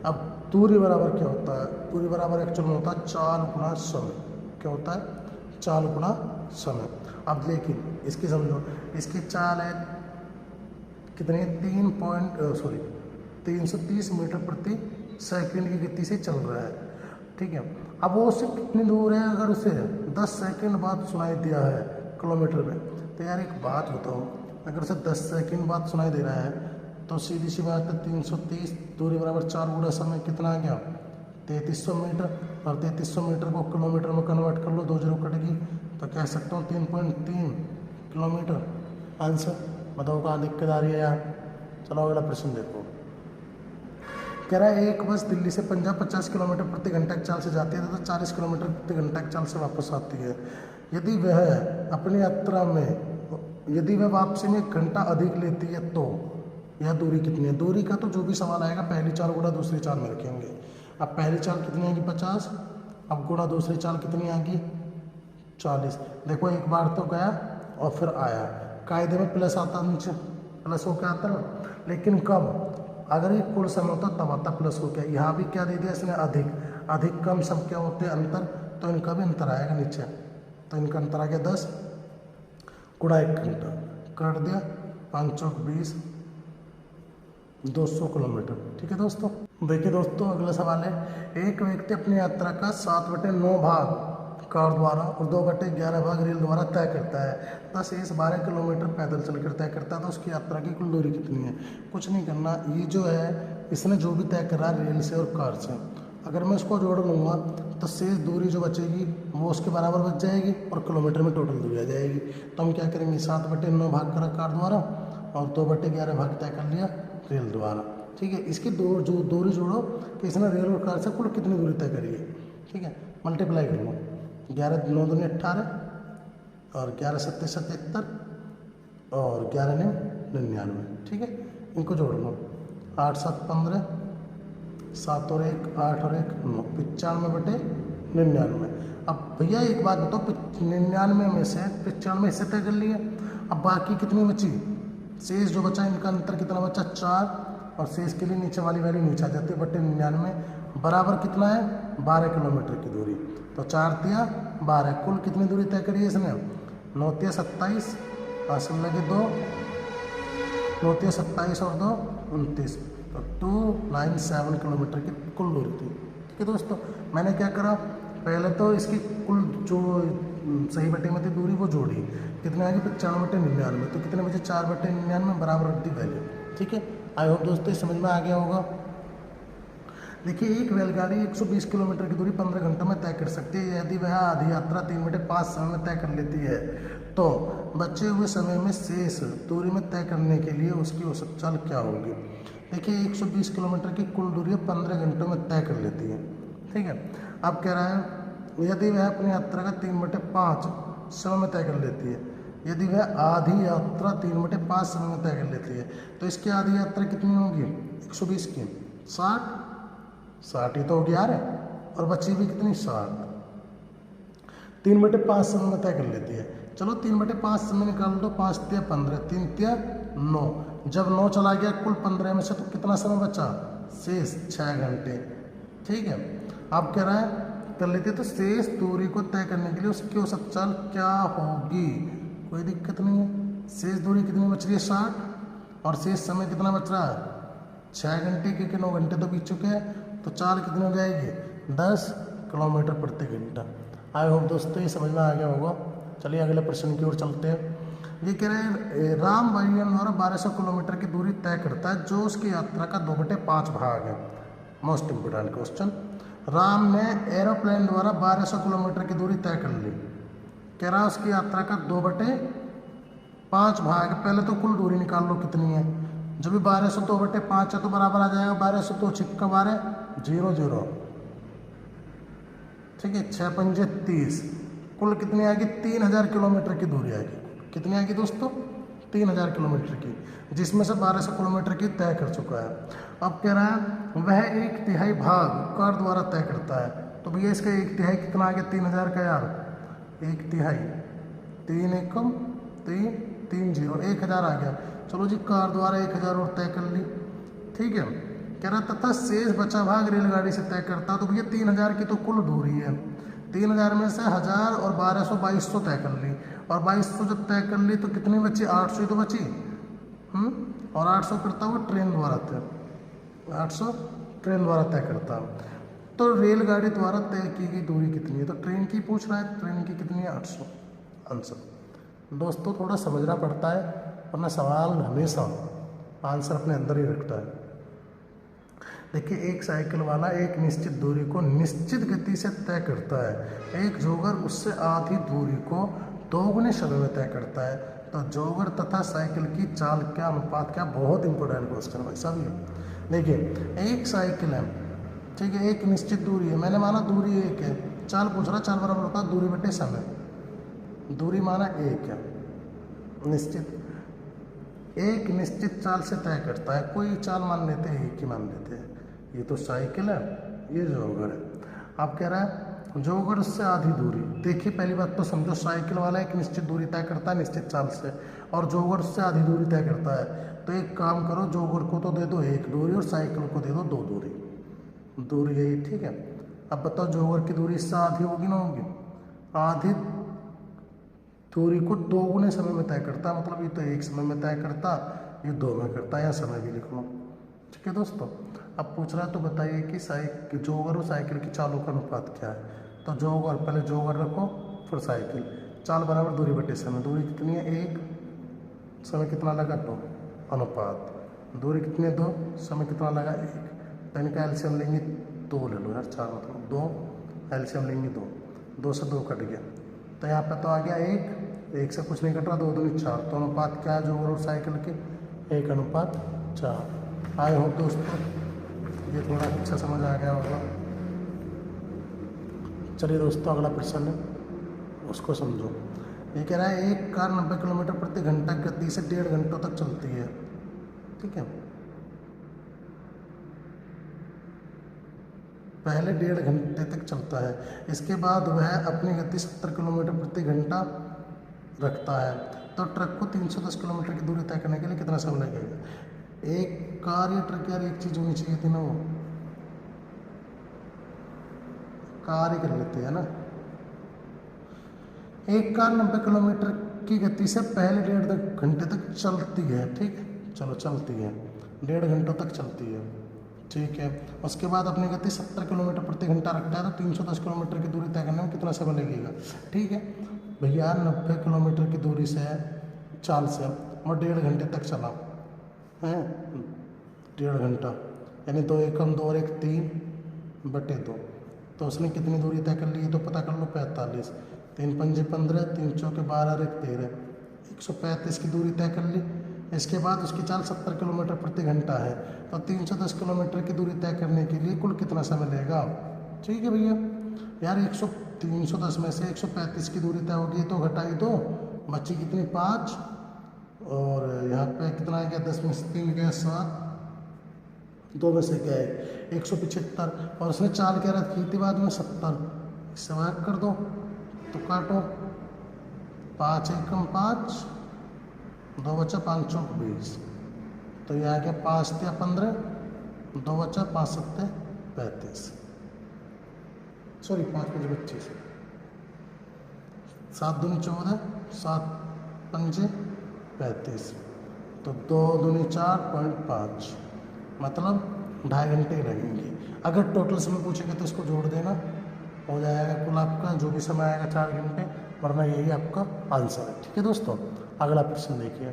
अब दूरी बराबर क्या होता है, दूरी बराबर एक्चुअल में होता है चाल गुणा समय। क्या होता है, चाल गुणा समय। अब लेकिन इसकी समझो, इसकी चाल है कितनी, 330 मीटर प्रति सेकंड की गति से चल रहा है, ठीक है। अब वो उससे कितनी दूर है, अगर उसे 10 सेकंड बाद सुनाई दिया है किलोमीटर में। तो यार एक बात बताओ, अगर उसे 10 सेकंड बाद सुनाई दे रहा है तो सीधी सी बात है 330 दूरी बराबर 4 गुणा समय कितना आ गया, 3300 मीटर। और 3300 मीटर को किलोमीटर में कन्वर्ट कर लो, 2 जीरो कटेगी तो कह सकता हूँ 3.3 किलोमीटर आंसर। बताओ कहाँ दिक्कत आ रही है यार। चलो अगला प्रश्न देखो, कह रहा है एक बस दिल्ली से पंजाब 50 किलोमीटर प्रति घंटा की चाल से जाती है तथा 40 किलोमीटर प्रति घंटा की चाल से वापस आती है। यदि वह वापसी में 1 घंटा अधिक लेती है तो यह दूरी कितनी है। दूरी का तो जो भी सवाल आएगा पहली चाल गुणा दूसरी चाल में रखेंगे। अब पहली चाल कितनी आएगी 50, अब गुणा दूसरी चाल कितनी आएगी 40। देखो एक बार तो गया और फिर आया, कायदे में प्लस आता नीचे, प्लस हो के आता ना, लेकिन कब, अगर एक कुल समय होता तब आता प्लस हो के। यहाँ भी क्या दे दिया इसने, अधिक कम सब क्या होते हैं अंतर, तो इनका भी अंतर आएगा नीचे। तो इनका अंतर आ गया 10 गुणा 1 घंटा कर दिया, 5 चौक 20, 200 किलोमीटर, ठीक है दोस्तों। देखिए दोस्तों अगला सवाल है, एक व्यक्ति अपनी यात्रा का 7/9 भाग कार द्वारा और 2/11 भाग रेल द्वारा तय करता है, तथा शेष 12 किलोमीटर पैदल चलकर तय करता है, तो उसकी यात्रा की कुल दूरी कितनी है। कुछ नहीं करना, ये जो है इसने जो भी तय करा रेल से और कार से, अगर मैं इसको जोड़ लूँगा तो शेष दूरी जो बचेगी वो उसके बराबर बच जाएगी और किलोमीटर में टोटल दूरी आ जाएगी। तो हम क्या करेंगे, 7/9 भाग करा कार द्वारा और 2/11 भाग तय कर लिया रेल द्वारा, ठीक है। इसकी दूरी जोड़ो कि इसने रेल और कार से कुल कितनी दूरी तय करी है, ठीक है। मल्टीप्लाई कर लो, 11 9 दूनी 18 और 11 7 77 और 11 9 99, ठीक है। इनको जोड़ लो, 8 7 15, 7 और 1 8 और 1 9, 95/99। अब भैया एक बात बताओ, 99 में से 95 हिस्से तय कर लिए, अब बाकी कितनी बची, शेष जो बचा इनका अंतर कितना बचा 4, और शेष के लिए नीचे वाली वैल्यू नीचे आ जाती है, 99 बराबर कितना है 12 किलोमीटर की दूरी। तो 4 तिया 12, कुल कितनी दूरी तय करी है इसने, 9 तिया 27, हासिल लगे 2, 9 तिया 27 और 2 29, तो 297 किलोमीटर की कुल दूरी थी, ठीक है दोस्तों। मैंने क्या करा, पहले तो इसकी कुल जो सही बटे में थी दूरी वो जोड़ी, कितने आगे 95/99, तो कितने बचे 4/99 बराबर रख दी वैल्यू, ठीक है। आई होप दोस्तों समझ में आ गया होगा। देखिए एक रेलगाड़ी 120 किलोमीटर की दूरी 15 घंटों में तय कर सकती है, यदि वह आधी यात्रा 3/5 समय में तय कर लेती है तो बचे हुए समय में शेष दूरी में तय करने के लिए उसकी औसत चाल क्या होगी। देखिए 120 किलोमीटर की कुल दूरी 15 घंटों में तय कर लेती है, ठीक है। अब कह रहा है यदि वह अपनी यात्रा का 3/5 समय में तय कर लेती है, यदि वह आधी यात्रा 3/5 समय में तय कर लेती है तो इसकी आधी यात्रा कितनी होगी 120 की 60 ही तो हो गया यार, और बची भी कितनी 60, 3/5 समय में तय कर लेती है। चलो 3/5 समय निकाल दो, 5 तिया 15, 3 तिया 9, जब 9 चला गया कुल 15 में से तो कितना समय बचा, शेष 6 घंटे, ठीक है। अब कह रहा है कर लेते हैं, तो शेष दूरी को तय करने के लिए उसकी औसत चाल क्या होगी। कोई दिक्कत नहीं है, शेष दूरी कितनी बच रही है 60, और शेष समय कितना बच रहा है 6 घंटे, क्योंकि 9 घंटे तो बीत चुके हैं, तो चाल कितनी हो जाएगी 10 किलोमीटर प्रति घंटा। आई होप दोस्तों ये समझ में आ गया होगा। चलिए अगले प्रश्न की ओर चलते हैं। ये कह रहे हैं राम वायुयान द्वारा 1200 किलोमीटर की दूरी तय करता है जो उसकी यात्रा का 2/5 भाग है। मोस्ट इम्पोर्टेंट क्वेश्चन, राम ने एरोप्लेन द्वारा 1200 किलोमीटर की दूरी तय कर ली, कह रहा है उसकी यात्रा का 2/5 भाग। पहले तो कुल दूरी निकाल लो कितनी है, जब भी 1200 2/5 है तो बराबर आ जाएगा 1200 तो 6 12 0 0, ठीक है, 6 पंजे 30, कुल कितनी आएगी 3000 किलोमीटर की दूरी आएगी। कितनी आएगी दोस्तों 3000 किलोमीटर की, जिसमें से 1200 किलोमीटर की तय कर चुका है। अब कह रहा है वह 1/3 भाग कार द्वारा तय करता है। तो भैया इसका 1/3 कितना आ गया 3000 का यार, 1/3 3 एकम 3 3 0 1000 आ गया। चलो जी कार द्वारा 1000 और तय कर ली, ठीक है। कह रहा तथा शेष बचा भाग रेलगाड़ी से तय करता। तो भैया 3000 की तो कुल दूरी है, 3000 में से 1000 और 1200 2200 तय कर ली, और 2200 जब तय कर ली तो कितनी बची, 800 ही तो बची। और 800 करता हुआ ट्रेन द्वारा तय, 800 ट्रेन द्वारा तय करता। तो रेलगाड़ी द्वारा तय की गई दूरी कितनी है, तो ट्रेन की पूछ रहा है, ट्रेन की कितनी है 800 आंसर। दोस्तों थोड़ा समझना पड़ता है, वरना सवाल हमेशा आंसर अपने अंदर ही रखता है। देखिए एक साइकिल वाला एक निश्चित दूरी को निश्चित गति से तय करता है, एक जोगर उससे आधी दूरी को दोगुने समय में तय करता है। तो जोगर तथा साइकिल की चाल क्या अनुपात क्या, बहुत इंपॉर्टेंट क्वेश्चन भाई साहब ये। देखिए एक साइकिल है, ठीक है, एक निश्चित दूरी है, मैंने माना दूरी 1 है, चाल पूछ रहा, चाल बराबर होता है दूरी बटे समय, दूरी माना 1 है, निश्चित एक निश्चित चाल से तय करता है। कोई चाल मान लेते हैं, एक ही मान लेते हैं, ये तो साइकिल है, ये जोगर है। आप कह रहा है जोगर उससे आधी दूरी। देखिए पहली बात तो समझो, साइकिल वाला एक निश्चित दूरी तय करता है निश्चित चाल से, और जोगर उससे आधी दूरी तय करता है। तो एक काम करो, जोगर को तो दे दो 1 दूरी और साइकिल को दे दो 2 दूरी यही, ठीक है। अब बताओ जोगर की दूरी इससे आधी होगी ना होगी, आधी दूरी को 2 गुने समय में तय करता, मतलब ये तो 1 समय में तय करता, ये 2 में करता, या समय भी लिख लो, ठीक है दोस्तों। अब पूछ रहा है तो बताइए कि जोगर और साइकिल की चालों का अनुपात क्या है। तो जोगर, पहले जोगर रखो फिर साइकिल, चाल बराबर दूरी बटे समय, दूरी कितनी है 1, समय कितना लगा 2, अनुपात दूरी कितनी है 2, समय कितना लगा 1। तो इनका एलसीएम लेंगे 2 ले लो यार, 4 मतलब 2, एलसीएम लेंगे 2, 2 से 2 कट गया, तो यहाँ पे तो आ गया 1 से कुछ नहीं कट रहा, 2 दूनी 4। तो अनुपात क्या है जोगर और साइकिल के, 1:4। आए हो दोस्तों, ये थोड़ा अच्छा समझ आ गया होगा। चलिए दोस्तों अगला प्रश्न है, उसको समझो। ये कह रहा है एक कार 90 किलोमीटर प्रति घंटा की गति से 1.5 घंटों तक चलती है, ठीक है। पहले 1.5 घंटे तक चलता है, इसके बाद वह अपनी गति 70 किलोमीटर प्रति घंटा रखता है। तो ट्रक को 310 किलोमीटर की दूरी तय करने के लिए कितना समय लगेगा। एक कार या ट्रक यार एक चीज़ होनी चाहिए थी ना, वो कार ही कर लेते हैं ना। एक कार 90 किलोमीटर की गति से पहले 1.5 घंटे तक चलती है, ठीक है, चलो चलती है 1.5 घंटों तक चलती है, ठीक है। उसके बाद अपनी गति 70 किलोमीटर प्रति घंटा रखता है, तो 310 किलोमीटर की दूरी तय करने में कितना समय लगेगा, ठीक है भैया। 90 किलोमीटर की दूरी से चाल से और 1.5 घंटे तक चला है, 1.5 घंटा, यानी 2 एकम 2 और 1 3 बटे 2, तो उसने कितनी दूरी तय कर ली तो पता कर लो, 45, 3 पंजे 15, 3 चौके 12 और 1 13, 135 की दूरी तय कर ली। इसके बाद उसकी चाल 70 किलोमीटर प्रति घंटा है, तो 310 किलोमीटर की दूरी तय करने के लिए कुल कितना समय लेगा, ठीक है भैया। यार 310 में से 135 की दूरी तय होगी, तो घटाई दो, बची कितनी 5, और यहाँ पे कितना आ गया 10 में से 3 गया 7, 2 में से क्या है 175, और उसने चाल कह रखी थी बाद में 70, इससे भाग कर दो तो काटो, 5 एकम 5, 2 बचा 5 चौक 20, तो ये आ गया 5 या 15, 2 बचा 5 7 35, सॉरी 5 5 25, 7 दूनी 14, 7 पंजे 35, तो 2 दूनी 4.5, मतलब 2.5 घंटे ही लगेंगे। अगर टोटल समय पूछेगा तो इसको जोड़ देना, हो जाएगा कुल आपका जो भी समय आएगा 4 घंटे, वरना यही आपका आंसर है, ठीक है दोस्तों। अगला प्रश्न देखिए,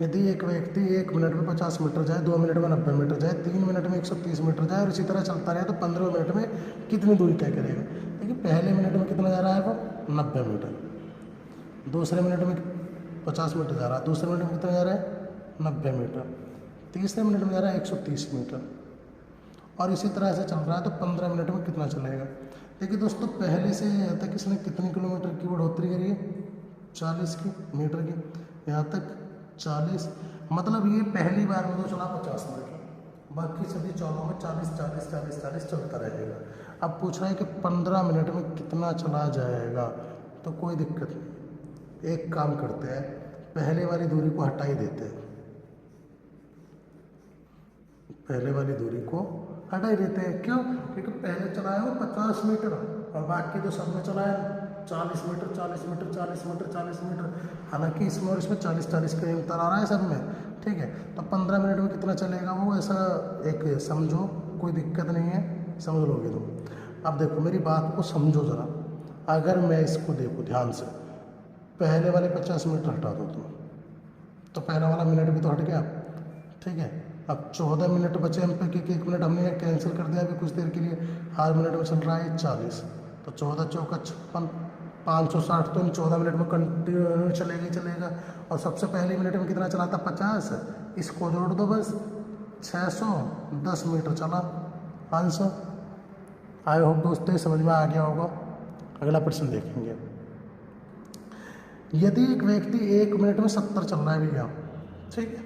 यदि एक व्यक्ति 1 मिनट में 50 मीटर जाए, 2 मिनट में 90 मीटर जाए, 3 मिनट में 130 मीटर जाए और इसी तरह चलता रहे, तो 15 मिनट में कितनी दूरी तय करेगा। देखिए पहले मिनट में कितना जा रहा है वो 90 मीटर, दूसरे मिनट में 50 मीटर जा रहा है, दूसरे मिनट में कितना जा रहा है 90 मीटर, तीसरे मिनट में जा रहा है 130 मीटर, और इसी तरह से चल रहा है, तो 15 मिनट में कितना चलेगा। देखिए दोस्तों पहले से ये था कि इसने कितनी किलोमीटर की बढ़ोतरी करी है, 40 की मीटर की, यहाँ तक 40, मतलब ये पहली बार में तो चला 50 मीटर, बाकी सभी चौरों में 40 40 40 40 चलता रहेगा। अब पूछ रहा है कि 15 मिनट में कितना चला जाएगा, तो कोई दिक्कत नहीं, एक काम करते हैं, पहले वाली दूरी को हटा ही देते हैं, पहले वाली दूरी को हटा ही देते हैं। क्यों? क्योंकि पहले चलाया वो 50 मीटर और बाकी तो सब में चलाया 40 मीटर 40 मीटर 40 मीटर 40 मीटर, हालांकि इसमें और इसमें 40 40 का अंतर आ रहा है सब में, ठीक है। तो 15 मिनट में कितना चलेगा वो, ऐसा एक समझो, कोई दिक्कत नहीं है, समझ लोगे तुम। अब देखो मेरी बात को समझो ज़रा, अगर मैं इसको देखो ध्यान से, पहले वाले 50 मीटर हटा दो तुम, तो पहला वाला मिनट भी तो हट गया, ठीक है। अब 14 मिनट बचे हम पे, क्योंकि 1 मिनट हमने कैंसिल कर दिया अभी कुछ देर के लिए, हर मिनट में चल रहा है 40, तो 14 चौका 56, 560, तो इन 14 मिनट में कंटिन्यू चलेगा ही चलेगा। और सबसे पहले मिनट में कितना चला था 50, इसको जोड़ दो बस, 610 मीटर चला आंसर। आई होप दोस्तों ये समझ में आ गया होगा। अगला प्रश्न देखेंगे, यदि एक व्यक्ति 1 मिनट में 70 चल रहा है भैया, ठीक है,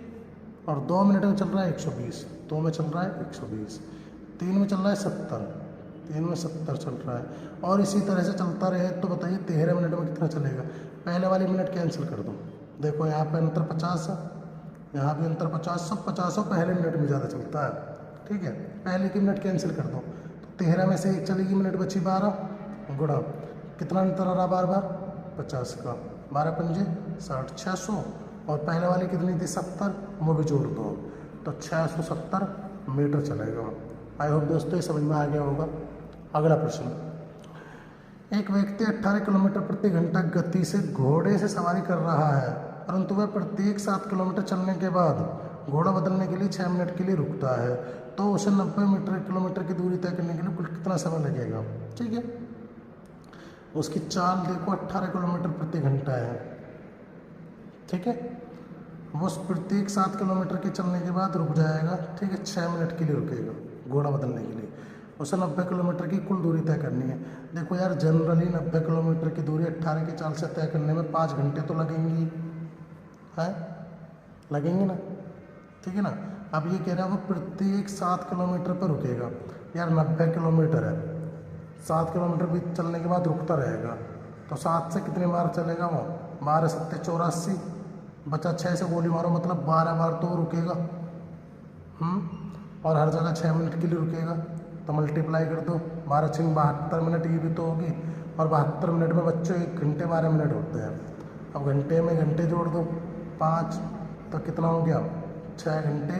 और 2 मिनट में चल रहा है 120, 2 में चल रहा है 120, 3 में चल रहा है 70, 3 में 70 चल रहा है, और इसी तरह से चलता रहे, तो बताइए 13 मिनट में कितना चलेगा। पहले वाली मिनट कैंसिल कर दो, देखो यहाँ पे अंतर 50 है, यहाँ भी अंतर 50, सब 50 पहले मिनट में ज़्यादा चलता है, ठीक है। पहले की मिनट कैंसिल कर दो, तो 13 में से 1 चलेगी, मिनट बची 12, गुणा कितना अंतर आ रहा बार बार 50 का, 12 पंजे 60, 600, और पहले वाली कितनी थी 70, वो भी जोड़ दो, तो 670 मीटर चलेगा। आई होप दोस्तों ये समझ में आ गया होगा। अगला प्रश्न, एक व्यक्ति 18 किलोमीटर प्रति घंटा गति से घोड़े से सवारी कर रहा है, परंतु वह प्रत्येक 7 किलोमीटर चलने के बाद घोड़ा बदलने के लिए 6 मिनट के लिए रुकता है, तो उसे 90 मीटर किलोमीटर की दूरी तय करने के लिए कुल कितना समय लगेगा, ठीक है। उसकी चाल देखो 18 किलोमीटर प्रति घंटा है, ठीक है। वो प्रत्येक 7 किलोमीटर के चलने के बाद रुक जाएगा, ठीक है, 6 मिनट के लिए रुकेगा घोड़ा बदलने के लिए। उसे 90 किलोमीटर की कुल दूरी तय करनी है। देखो यार, जनरली 90 किलोमीटर की दूरी 18 की चाल से तय करने में 5 घंटे तो लगेंगी, है लगेंगे ना, ठीक है ना। अब ये कह रहा है वो प्रत्येक 7 किलोमीटर पर रुकेगा, यार 90 किलोमीटर है, 7 किलोमीटर भी चलने के बाद रुकता रहेगा, तो 7 से कितने बार चलेगा वो, 12 7 84, बचा 6 से गोली मारो, मतलब 12 बार तो रुकेगा, और हर जगह 6 मिनट के लिए रुकेगा, तो मल्टीप्लाई कर दो, 12 6 72 मिनट, ये भी तो होगी, और 72 मिनट में बच्चों 1 घंटे 12 मिनट होते हैं। अब घंटे में घंटे जोड़ दो 5, तो कितना हो गया 6 घंटे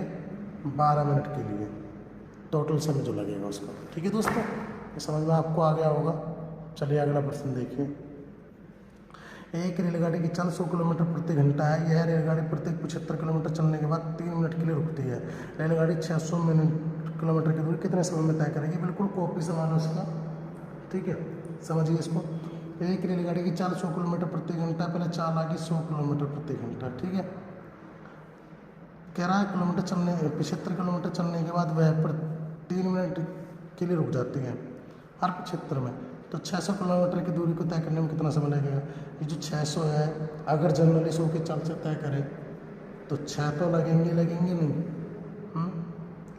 12 मिनट के लिए टोटल समय जो लगेगा उसका, ठीक है दोस्तों, ये समझ में आपको आ गया होगा। चलिए अगला प्रश्न देखिए, एक रेलगाड़ी की चाल 100 किलोमीटर प्रति घंटा है, यह रेलगाड़ी प्रत्येक 75 किलोमीटर चलने के बाद 3 मिनट के लिए रुकती है। रेलगाड़ी 600 किलोमीटर की दूरी कितने समय में तय करेगी, बिल्कुल कॉपी सवाल है उसका, ठीक है, समझिए इसको। एक रेलगाड़ी की चाल 100 किलोमीटर प्रति घंटा, पहले चाल आ गई 100 किलोमीटर प्रति घंटा, ठीक है। कह रहा है किलोमीटर चलने 75 किलोमीटर चलने के बाद वह 3 मिनट के लिए रुक जाती है हर 75 में, तो 600 किलोमीटर की दूरी को तय करने में कितना समय लगेगा। ये जो 600 है, अगर जनरली 100 की चाल से तय करें तो 6 तो लगेंगे नहीं,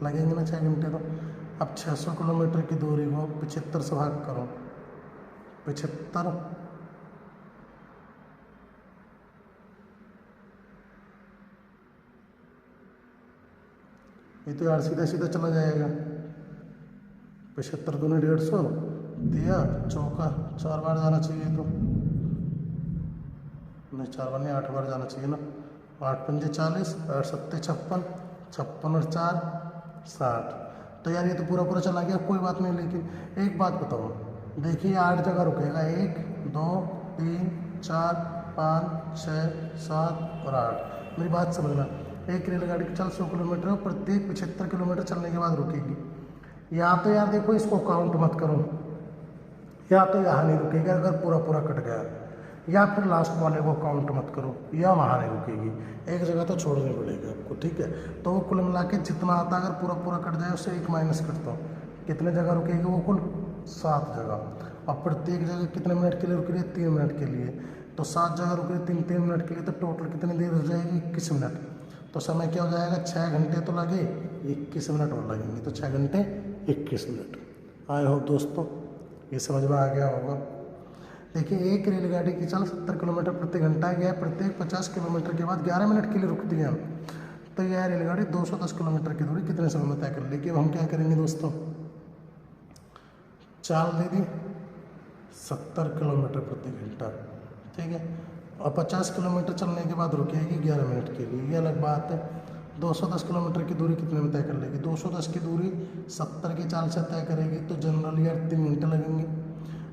लगेंगे ना 6 घंटे तो। अब 600 किलोमीटर की दूरी को 75 से भाग करो, 75 ये तो यार सीधा सीधा चला जाएगा, 75 दूनी 150 दिया, चौका 4 बार जाना चाहिए, तो नहीं 4 बार नहीं 8 बार जाना चाहिए ना, 8 पंजे 40, 8 सत्ते 56, 56 और 4 60, तो यार ये तो पूरा पूरा चला गया, कोई बात नहीं। लेकिन एक बात बताओ, देखिए 8 जगह रुकेगा, 1 2 3 4 5 6 7 और 8, मेरी बात समझना। एक रेलगाड़ी की चाल 100 किलोमीटर है, प्रत्येक 75 किलोमीटर चलने के बाद रुकेगी। या तो यार देखो इसको काउंट मत करो, या तो यहाँ नहीं रुकेगी अगर पूरा पूरा कट गया, या फिर लास्ट वाले को काउंट मत करो, या वहाँ नहीं रुकेगी, एक जगह तो छोड़नी पड़ेगी आपको, ठीक है। तो वो कुल मिला के जितना आता है अगर पूरा पूरा कट जाए उससे 1 माइनस करता हूँ, कितने जगह रुकेगी वो, कुल 7 जगह, और प्रत्येक जगह कितने मिनट के लिए रुक रही है, 3 मिनट के लिए, तो तो 7 जगह रुक रही 3 मिनट के लिए, तो टोटल कितनी देर हो जाएगी 21 मिनट। तो समय क्या हो जाएगा 6 घंटे तो लगे, 21 मिनट और लगेंगे, तो 6 घंटे 21 मिनट। आए हो दोस्तों, ये समझ में आ गया होगा। देखिए एक रेलगाड़ी की चाल 70 किलोमीटर प्रति घंटा गया, प्रत्येक 50 किलोमीटर के बाद 11 मिनट के लिए रुकती है, तो यह रेलगाड़ी 210 किलोमीटर की दूरी कितने समय में तय कर लेगी। अब हम क्या करेंगे दोस्तों, चाल दे दी 70 किलोमीटर प्रति घंटा, ठीक है, और 50 किलोमीटर चलने के बाद रुकेगी 11 मिनट के लिए, ये अलग बात है। 210 किलोमीटर की दूरी कितने में तय कर लेगी, 210 की दूरी 70 की चाल से तय करेगी, तो जनरली यार 3 घंटे लगेंगे।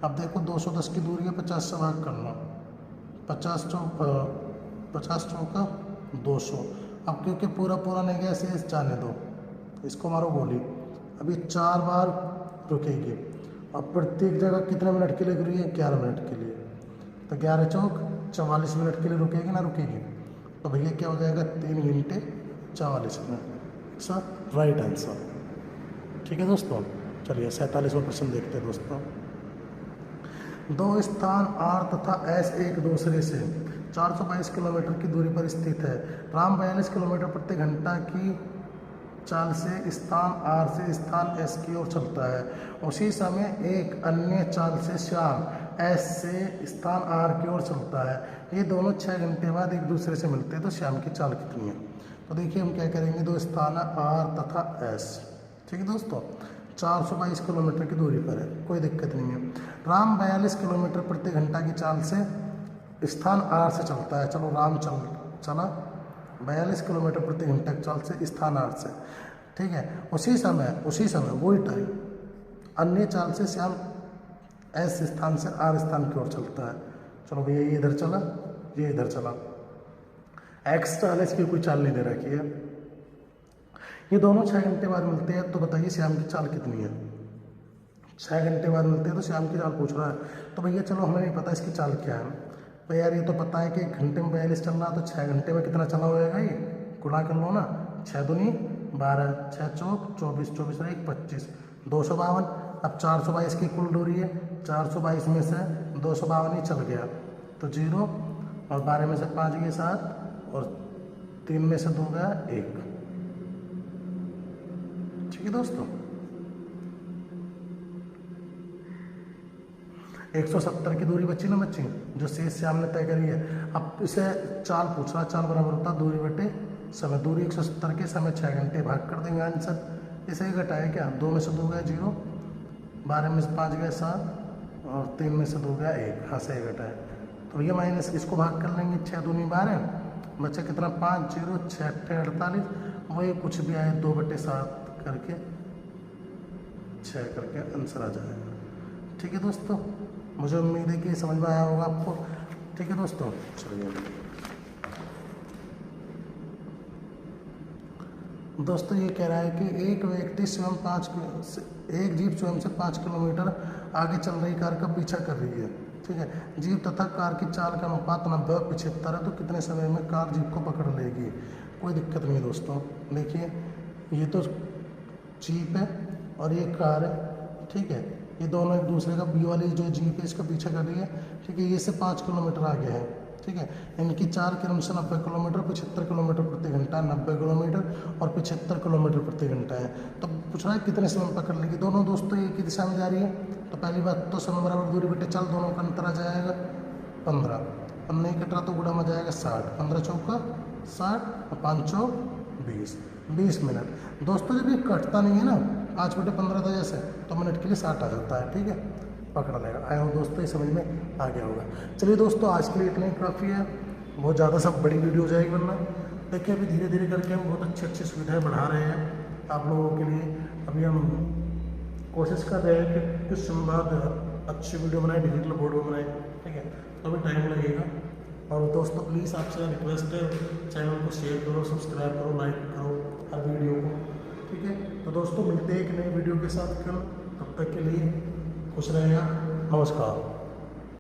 अब देखो 210 की दूरी है, 50 से भाग करना, 50 चौका 200। अब क्योंकि पूरा नहीं गया, इसे जाने दो, इसको मारो गोली। अभी 4 बार रुकेगी, अब प्रत्येक जगह कितने मिनट के लिए रुकी है, 11 मिनट के लिए, तो 11 चौक 44 मिनट के लिए रुकेगी ना रुकेगी, तो भैया क्या हो जाएगा 3 घंटे 44 मिनट, सर राइट आंसर। ठीक है दोस्तों, चलिए 47वां प्रश्न देखते हैं दोस्तों। दो स्थान आर तथा एस एक दूसरे से 422 किलोमीटर की दूरी पर स्थित है। राम 42 किलोमीटर प्रति घंटा की चाल से स्थान आर से स्थान एस की ओर चलता है। उसी समय एक अन्य चाल से श्याम एस से स्थान आर की ओर चलता है। ये दोनों 6 घंटे बाद एक दूसरे से मिलते हैं, तो श्याम की चाल कितनी है। तो देखिए हम क्या करेंगे, दो स्थान आर तथा एस, ठीक है दोस्तों, 422 किलोमीटर की दूरी पर है, कोई दिक्कत नहीं है। राम 42 किलोमीटर प्रति घंटा की चाल से स्थान आर से चलता है। चलो राम चला 42 किलोमीटर प्रति घंटा की चाल से स्थान आर से, ठीक है। उसी समय वही टाइम अन्य चाल से श्याम एस स्थान से आर स्थान की ओर चलता है। चलो भैया ये इधर चला, ये इधर चला, एक्स चाल इसकी कोई चाल नहीं दे रखी है। ये दोनों 6 घंटे बाद मिलते हैं, तो बताइए श्याम की चाल कितनी है। 6 घंटे बाद मिलते हैं तो श्याम की चाल पूछ रहा है, तो भैया चलो हमें नहीं पता इसकी चाल क्या है। तो यार ये तो पता है कि 1 घंटे में 42 चल रहा, तो 6 घंटे में कितना चला होगा, ये गुणा कर लो ना, 6 दूनी 12, 6 चौक 24, 24 1 25, 252। अब 422 की कुल दूरी है, 422 में से 252 ही चल गया, तो 0, और 12 में से 5 गए 7, और 3 में से 2 गया 1। ठीक है दोस्तों, 170 की दूरी बची ना बच्ची, जो शेष श्याम ने तय करी है। अब इसे चाल पूछ रहा, चाल बराबर होता दूरी बटे समय। दूरी 170 के समय 6 घंटे, भाग कर देंगे आंसर। इसे ही घटाए क्या, 2 में से 2 गया 0, 12 में से 5 गया 7, और 3 में से 2 गया 1, हाँ से घटाए। तो ये माइनस इसको भाग कर लेंगे, 6 दूनी 12, बच्चा कितना 5, 0 6 8 48, वही कुछ भी आए 2/7 करके 6 करके आंसर आ जाएगा। ठीक है दोस्तों, मुझे उम्मीद है कि समझ में आया होगा आपको। ठीक है दोस्तों, चलिए दोस्तों ये कह रहा है कि एक व्यक्ति एक जीप स्वयं से 5 किलोमीटर आगे चल रही कार का पीछा कर रही है। ठीक है, जीप तथा कार की चाल का अनुपात 90-75 है, तो कितने समय में कार जीप को पकड़ लेगी। कोई दिक्कत नहीं दोस्तों, देखिए ये तो जीप है और ये कार है, ठीक है, ये दोनों एक दूसरे का, बी वाली जो जीप है इसका पीछा कर रही है, ठीक है, ये से 5 किलोमीटर आगे है, ठीक है। इनकी चाल के अनुसार 90 किलोमीटर, 75 किलोमीटर प्रति घंटा, 90 किलोमीटर और 75 किलोमीटर प्रति घंटा है। तो पूछ रहा है कितने समय में पकड़ लेगी। दोनों दोस्तों एक ही दिशा में जा रही है, तो पहली बात तो समय बराबर दूरी बटे चाल, दोनों का अंतर आ जाएगा 15, अब नहीं कट रहा तो गुणा में जाएगा 60, 15 चौका 60 और 5 चौक 20 मिनट। दोस्तों जब ये कटता नहीं है ना 5/15 था जैसे, तो मिनट के लिए 60 आ जाता है, ठीक है, पकड़ लेगा। आया हो दोस्तों, ये समझ में आ गया होगा। चलिए दोस्तों आज के लिए इतना ही काफ़ी है, बहुत ज़्यादा सब बड़ी वीडियो हो जाएगी वरना। देखिए अभी धीरे धीरे करके हम बहुत अच्छी सुविधाएं बढ़ा रहे हैं आप लोगों के लिए। अभी हम कोशिश कर रहे हैं कि कुछ समय बाद अच्छी वीडियो बनाए, डिजिटल बोर्ड में बनाए, ठीक है, तो अभी टाइम लगेगा। और दोस्तों प्लीज़ आपसे रिक्वेस्ट है, चैनल को शेयर करो, सब्सक्राइब करो, लाइक करो हर वीडियो को, ठीक है। तो दोस्तों मिलते हैं एक नई वीडियो के साथ कल, तब तक के लिए खुश रहेगा, नमस्कार।